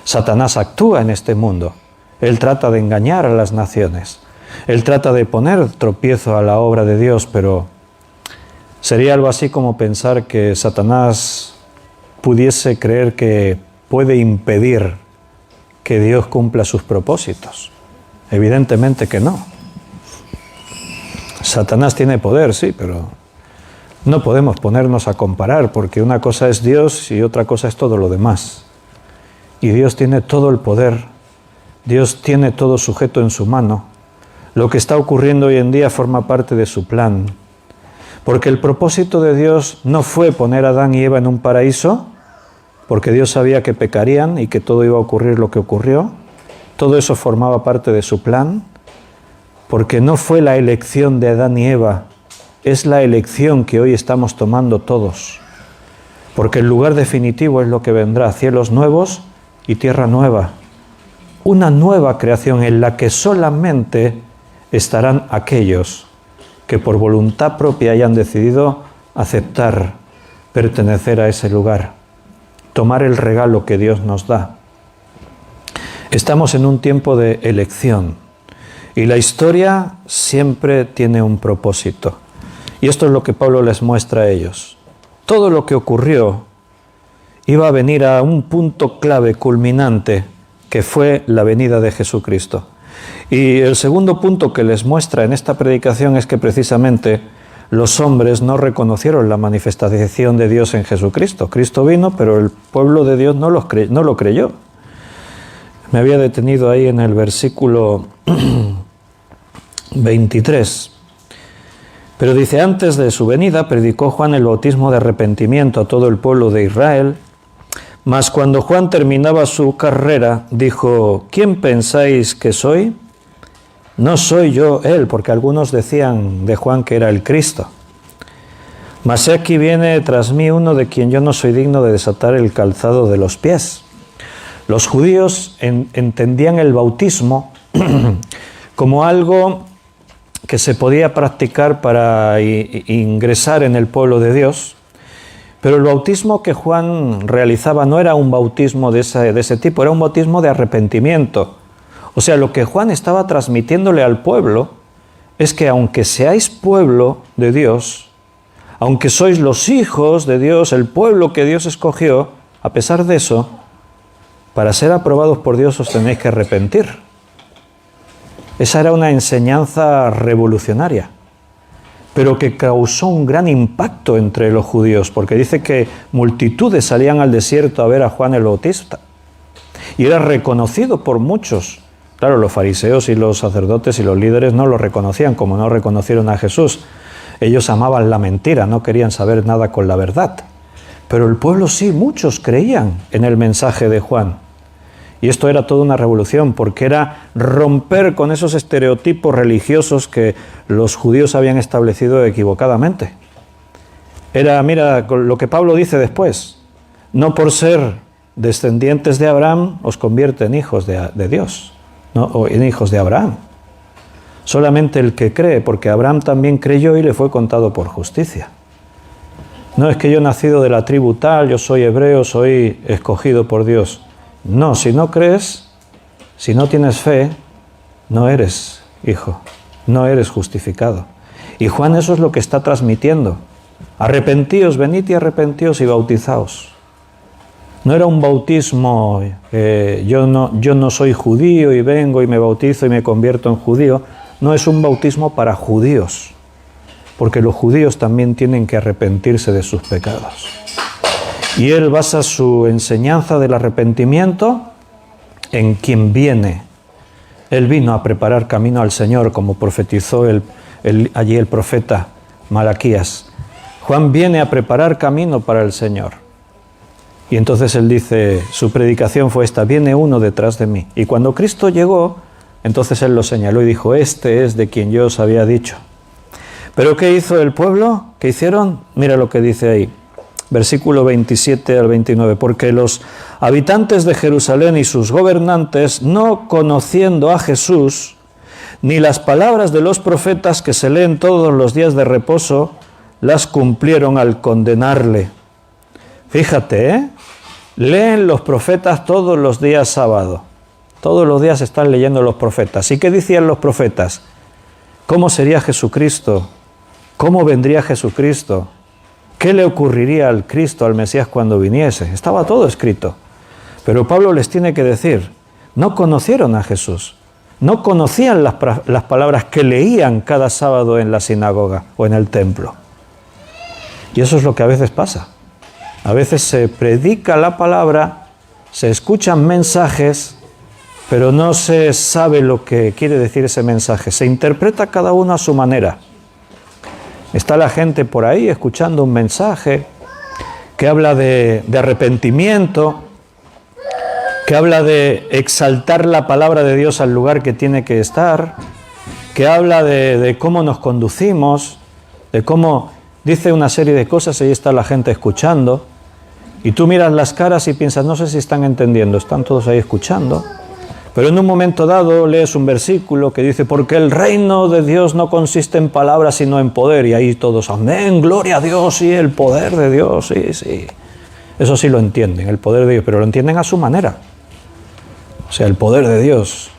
Satanás actúa en este mundo. Él trata de engañar a las naciones. Él trata de poner tropiezo a la obra de Dios, pero Sería algo así como pensar que Satanás pudiese creer que puede impedir que Dios cumpla sus propósitos. Evidentemente que no. Satanás tiene poder, sí, pero no podemos ponernos a comparar, porque una cosa es Dios y otra cosa es todo lo demás. Y Dios tiene todo el poder, Dios tiene todo sujeto en su mano. Lo que está ocurriendo hoy en día forma parte de su plan. Porque el propósito de Dios no fue poner a Adán y Eva en un paraíso, porque Dios sabía que pecarían y que todo iba a ocurrir lo que ocurrió. Todo eso formaba parte de su plan, porque no fue la elección de Adán y Eva, es la elección que hoy estamos tomando todos. Porque el lugar definitivo es lo que vendrá, cielos nuevos y tierra nueva. Una nueva creación en la que solamente estarán aquellos que por voluntad propia hayan decidido aceptar, pertenecer a ese lugar, tomar el regalo que Dios nos da. Estamos en un tiempo de elección y la historia siempre tiene un propósito. Y esto es lo que Pablo les muestra a ellos. Todo lo que ocurrió iba a venir a un punto clave, culminante, que fue la venida de Jesucristo. Y el segundo punto que les muestra en esta predicación es que precisamente los hombres no reconocieron la manifestación de Dios en Jesucristo. Cristo vino, pero el pueblo de Dios no lo creyó. Me había detenido ahí en el versículo 23. Pero dice, antes de su venida predicó Juan el bautismo de arrepentimiento a todo el pueblo de Israel. Mas cuando Juan terminaba su carrera, dijo, ¿quién pensáis que soy? No soy yo él, porque algunos decían de Juan que era el Cristo. Mas he aquí viene tras mí uno de quien yo no soy digno de desatar el calzado de los pies. Los judíos entendían el bautismo como algo que se podía practicar para ingresar en el pueblo de Dios. Pero el bautismo que Juan realizaba no era un bautismo de ese tipo, era un bautismo de arrepentimiento. O sea, lo que Juan estaba transmitiéndole al pueblo es que aunque seáis pueblo de Dios, aunque sois los hijos de Dios, el pueblo que Dios escogió, a pesar de eso, para ser aprobados por Dios os tenéis que arrepentir. Esa era una enseñanza revolucionaria, pero que causó un gran impacto entre los judíos, porque dice que multitudes salían al desierto a ver a Juan el Bautista, y era reconocido por muchos. Claro, los fariseos y los sacerdotes y los líderes no lo reconocían, como no reconocieron a Jesús. Ellos amaban la mentira, no querían saber nada con la verdad. Pero el pueblo sí, muchos creían en el mensaje de Juan. Y esto era toda una revolución, porque era romper con esos estereotipos religiosos que los judíos habían establecido equivocadamente. Era, mira, lo que Pablo dice después, no por ser descendientes de Abraham os convierte en hijos de Dios, no, o en hijos de Abraham. Solamente el que cree, porque Abraham también creyó y le fue contado por justicia. No es que yo he nacido de la tribu tal, yo soy hebreo, soy escogido por Dios. No, si no crees, si no tienes fe, no eres hijo, no eres justificado. Y Juan eso es lo que está transmitiendo. Arrepentíos, venid y arrepentíos y bautizaos. No era un bautismo, yo no soy judío y vengo y me bautizo y me convierto en judío. No, es un bautismo para judíos, porque los judíos también tienen que arrepentirse de sus pecados. Y él basa su enseñanza del arrepentimiento en quien viene. Él vino a preparar camino al Señor, como profetizó allí el profeta Malaquías. Juan viene a preparar camino para el Señor. Y entonces él dice, su predicación fue esta, viene uno detrás de mí. Y cuando Cristo llegó, entonces él lo señaló y dijo, este es de quien yo os había dicho. ¿Pero qué hizo el pueblo? ¿Qué hicieron? Mira lo que dice ahí, versículo 27 al 29. Porque los habitantes de Jerusalén y sus gobernantes, no conociendo a Jesús, ni las palabras de los profetas que se leen todos los días de reposo, las cumplieron al condenarle. Fíjate, leen los profetas todos los días sábado. Todos los días están leyendo los profetas. ¿Y qué decían los profetas? ¿Cómo sería Jesucristo ¿Cómo vendría Jesucristo? ¿Qué le ocurriría al Cristo, al Mesías, cuando viniese? Estaba todo escrito. Pero Pablo les tiene que decir, no conocieron a Jesús, no conocían las palabras que leían cada sábado en la sinagoga o en el templo. Y eso es lo que a veces pasa. A veces se predica la palabra, se escuchan mensajes, pero no se sabe lo que quiere decir ese mensaje. Se interpreta cada uno a su manera. Está la gente por ahí escuchando un mensaje que habla de arrepentimiento, que habla de exaltar la palabra de Dios al lugar que tiene que estar, que habla de cómo nos conducimos, de cómo dice una serie de cosas y ahí está la gente escuchando. Y tú miras las caras y piensas, no sé si están entendiendo, están todos ahí escuchando. Pero en un momento dado lees un versículo que dice, porque el reino de Dios no consiste en palabras sino en poder. Y ahí todos, amén, gloria a Dios, sí, el poder de Dios, sí, sí. Eso sí lo entienden, el poder de Dios, pero lo entienden a su manera. O sea, el poder de Dios.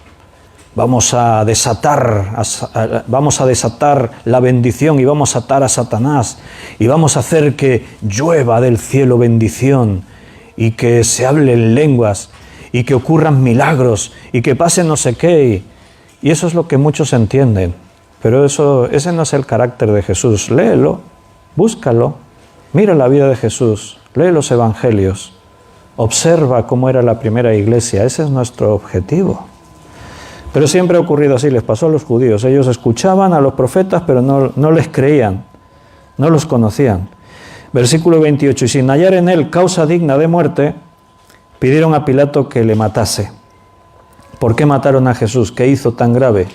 Vamos a desatar la bendición y vamos a atar a Satanás y vamos a hacer que llueva del cielo bendición y que se hable en lenguas y que ocurran milagros y que pase no sé qué. Y eso es lo que muchos entienden. Pero ese no es el carácter de Jesús. Léelo, búscalo, mira la vida de Jesús, lee los evangelios, observa cómo era la primera iglesia. Ese es nuestro objetivo. Pero siempre ha ocurrido así, les pasó a los judíos. Ellos escuchaban a los profetas, pero no les creían, no los conocían. Versículo 28, y sin hallar en él causa digna de muerte, pidieron a Pilato que le matase. ¿Por qué mataron a Jesús? ¿Qué hizo tan grave?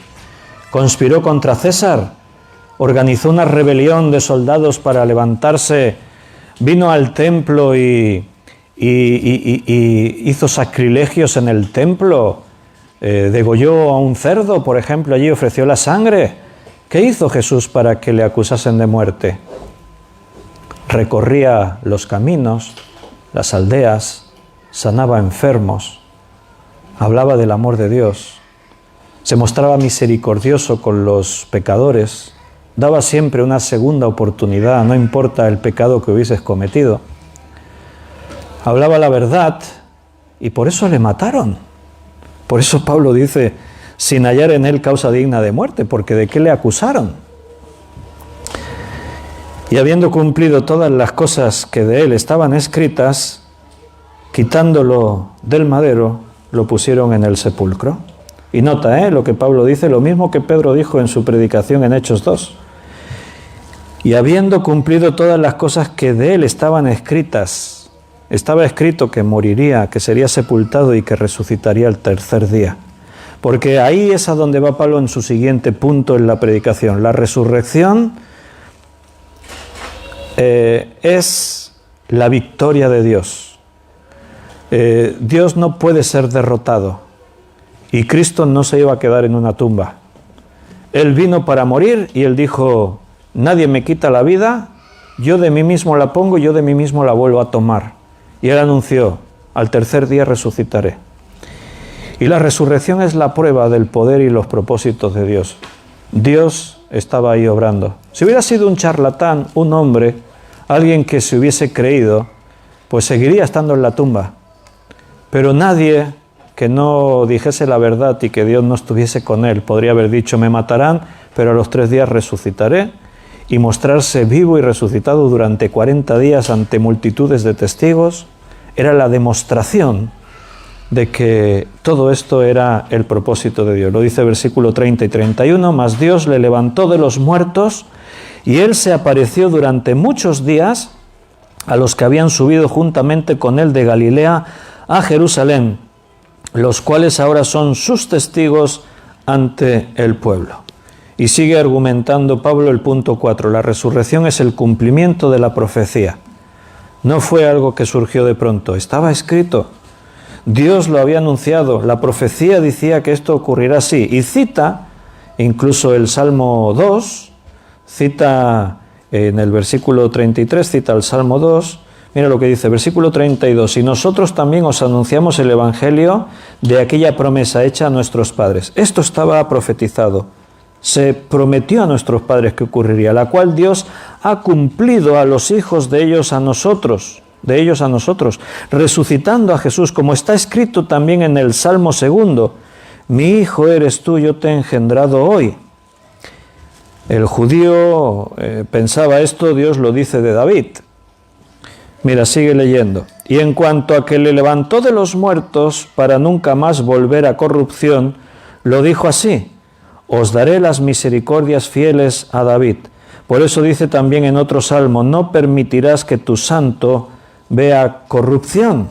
¿Conspiró contra César? ¿Organizó una rebelión de soldados para levantarse? ¿Vino al templo y hizo sacrilegios en el templo? ¿Degolló a un cerdo, por ejemplo, allí ofreció la sangre? ¿Qué hizo Jesús para que le acusasen de muerte? Recorría los caminos, las aldeas, sanaba enfermos, hablaba del amor de Dios, se mostraba misericordioso con los pecadores, daba siempre una segunda oportunidad, no importa el pecado que hubieses cometido. Hablaba la verdad y por eso le mataron. Por eso Pablo dice, sin hallar en él causa digna de muerte, porque ¿de qué le acusaron? Y habiendo cumplido todas las cosas que de él estaban escritas, quitándolo del madero, lo pusieron en el sepulcro. Y nota, lo que Pablo dice, lo mismo que Pedro dijo en su predicación en Hechos 2. Y habiendo cumplido todas las cosas que de él estaban escritas, estaba escrito que moriría, que sería sepultado y que resucitaría el tercer día. Porque ahí es a donde va Pablo en su siguiente punto en la predicación. La resurrección es la victoria de Dios. Dios no puede ser derrotado y Cristo no se iba a quedar en una tumba. Él vino para morir y Él dijo, nadie me quita la vida, yo de mí mismo la pongo y yo de mí mismo la vuelvo a tomar. Y Él anunció, al tercer día resucitaré. Y la resurrección es la prueba del poder y los propósitos de Dios. Dios estaba ahí obrando. Si hubiera sido un charlatán, un hombre, alguien que se hubiese creído, pues seguiría estando en la tumba. Pero nadie que no dijese la verdad y que Dios no estuviese con él podría haber dicho, me matarán, pero a los 3 días resucitaré, y mostrarse vivo y resucitado durante 40 días ante multitudes de testigos. Era la demostración de que todo esto era el propósito de Dios. Lo dice versículo 30 y 31, mas Dios le levantó de los muertos y él se apareció durante muchos días a los que habían subido juntamente con él de Galilea a Jerusalén, los cuales ahora son sus testigos ante el pueblo. Y sigue argumentando Pablo el punto 4, la resurrección es el cumplimiento de la profecía. No fue algo que surgió de pronto, estaba escrito. Dios lo había anunciado, la profecía decía que esto ocurrirá así. Y cita, incluso el Salmo 2, cita en el versículo 33, cita el Salmo 2, mira lo que dice, versículo 32, y nosotros también os anunciamos el Evangelio de aquella promesa hecha a nuestros padres. Esto estaba profetizado se prometió a nuestros padres que ocurriría, la cual Dios ha cumplido a los hijos de ellos a nosotros, resucitando a Jesús, como está escrito también en el Salmo 2, mi hijo eres tú, yo te he engendrado hoy. El judío pensaba esto, Dios lo dice de David. Mira, sigue leyendo. Y en cuanto a que le levantó de los muertos para nunca más volver a corrupción, lo dijo así: os daré las misericordias fieles a David. Por eso dice también en otro salmo: no permitirás que tu santo vea corrupción.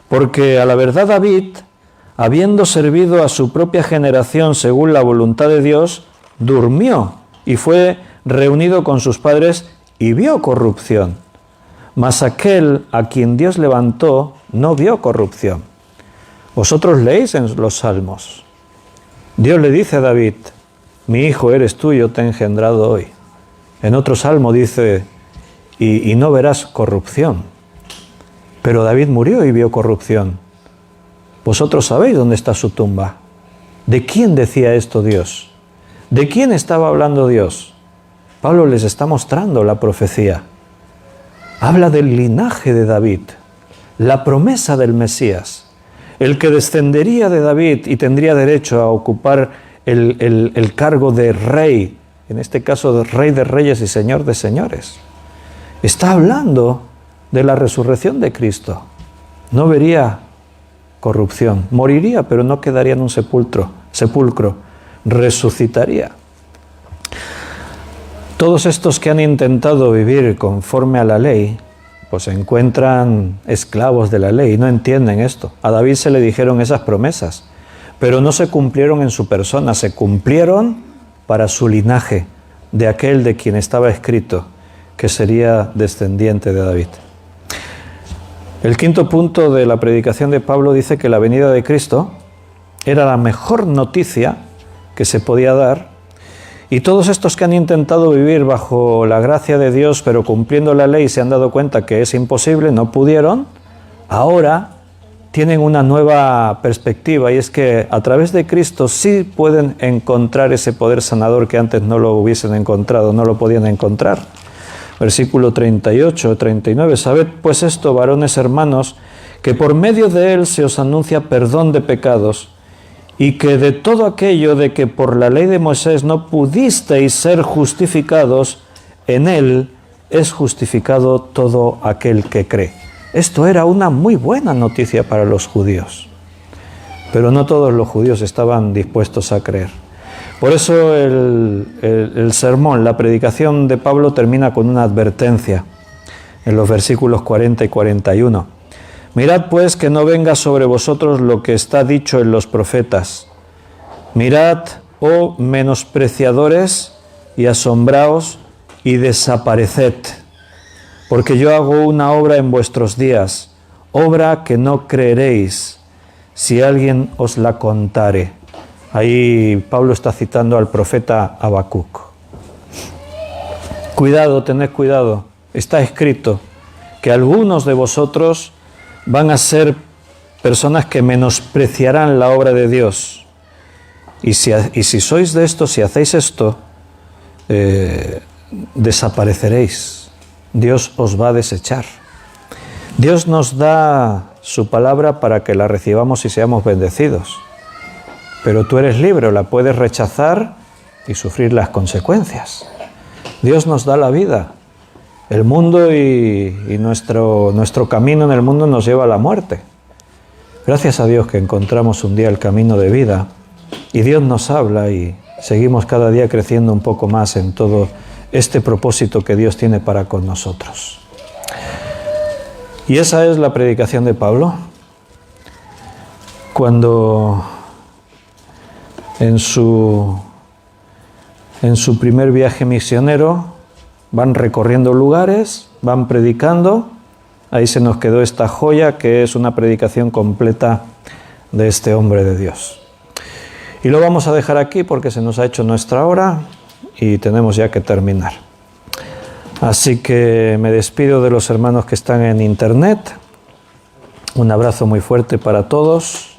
Porque a la verdad David, habiendo servido a su propia generación según la voluntad de Dios, durmió y fue reunido con sus padres y vio corrupción. Mas aquel a quien Dios levantó no vio corrupción. Vosotros leéis en los salmos. Dios le dice a David: mi hijo eres tú, yo te he engendrado hoy. En otro salmo dice: y no verás corrupción. Pero David murió y vio corrupción. Vosotros sabéis dónde está su tumba. ¿De quién decía esto Dios? ¿De quién estaba hablando Dios? Pablo les está mostrando la profecía. Habla del linaje de David, la promesa del Mesías, el que descendería de David y tendría derecho a ocupar el cargo de rey, en este caso de rey de reyes y señor de señores. Está hablando de la resurrección de Cristo. No vería corrupción, moriría, pero no quedaría en un sepulcro, resucitaría. Todos estos que han intentado vivir conforme a la ley, pues se encuentran esclavos de la ley y no entienden esto. A David se le dijeron esas promesas, pero no se cumplieron en su persona, se cumplieron para su linaje, de aquel de quien estaba escrito que sería descendiente de David. El quinto punto de la predicación de Pablo dice que la venida de Cristo era la mejor noticia que se podía dar. Y todos estos que han intentado vivir bajo la gracia de Dios, pero cumpliendo la ley, se han dado cuenta que es imposible, no pudieron, ahora tienen una nueva perspectiva, y es que a través de Cristo sí pueden encontrar ese poder sanador que antes no lo hubiesen encontrado, no lo podían encontrar. Versículo 38, 39, sabed pues esto, varones hermanos, que por medio de él se os anuncia perdón de pecados, y que de todo aquello de que por la ley de Moisés no pudisteis ser justificados, en él es justificado todo aquel que cree. Esto era una muy buena noticia para los judíos, pero no todos los judíos estaban dispuestos a creer. Por eso el sermón, la predicación de Pablo termina con una advertencia en los versículos 40 y 41. Mirad pues que no venga sobre vosotros lo que está dicho en los profetas. Mirad, oh menospreciadores, y asombraos y desapareced, porque yo hago una obra en vuestros días, obra que no creeréis, si alguien os la contare. Ahí Pablo está citando al profeta Habacuc. Cuidado, tened cuidado. Está escrito que algunos de vosotros van a ser personas que menospreciarán la obra de Dios. Y si sois de esto, si hacéis esto, desapareceréis. Dios os va a desechar. Dios nos da su palabra para que la recibamos y seamos bendecidos. Pero tú eres libre, la puedes rechazar y sufrir las consecuencias. Dios nos da la vida. El mundo y nuestro camino en el mundo nos lleva a la muerte. Gracias a Dios que encontramos un día el camino de vida y Dios nos habla y seguimos cada día creciendo un poco más en todo este propósito que Dios tiene para con nosotros. Y esa es la predicación de Pablo. Cuando en su primer viaje misionero van recorriendo lugares, van predicando. Ahí se nos quedó esta joya que es una predicación completa de este hombre de Dios. Y lo vamos a dejar aquí porque se nos ha hecho nuestra hora y tenemos ya que terminar. Así que me despido de los hermanos que están en internet. Un abrazo muy fuerte para todos.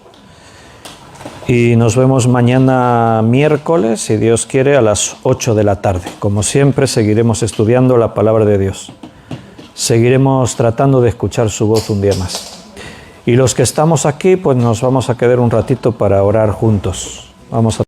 Y nos vemos mañana miércoles, si Dios quiere, a las 8 de la tarde. Como siempre, seguiremos estudiando la palabra de Dios. Seguiremos tratando de escuchar su voz un día más. Y los que estamos aquí, pues nos vamos a quedar un ratito para orar juntos. Vamos a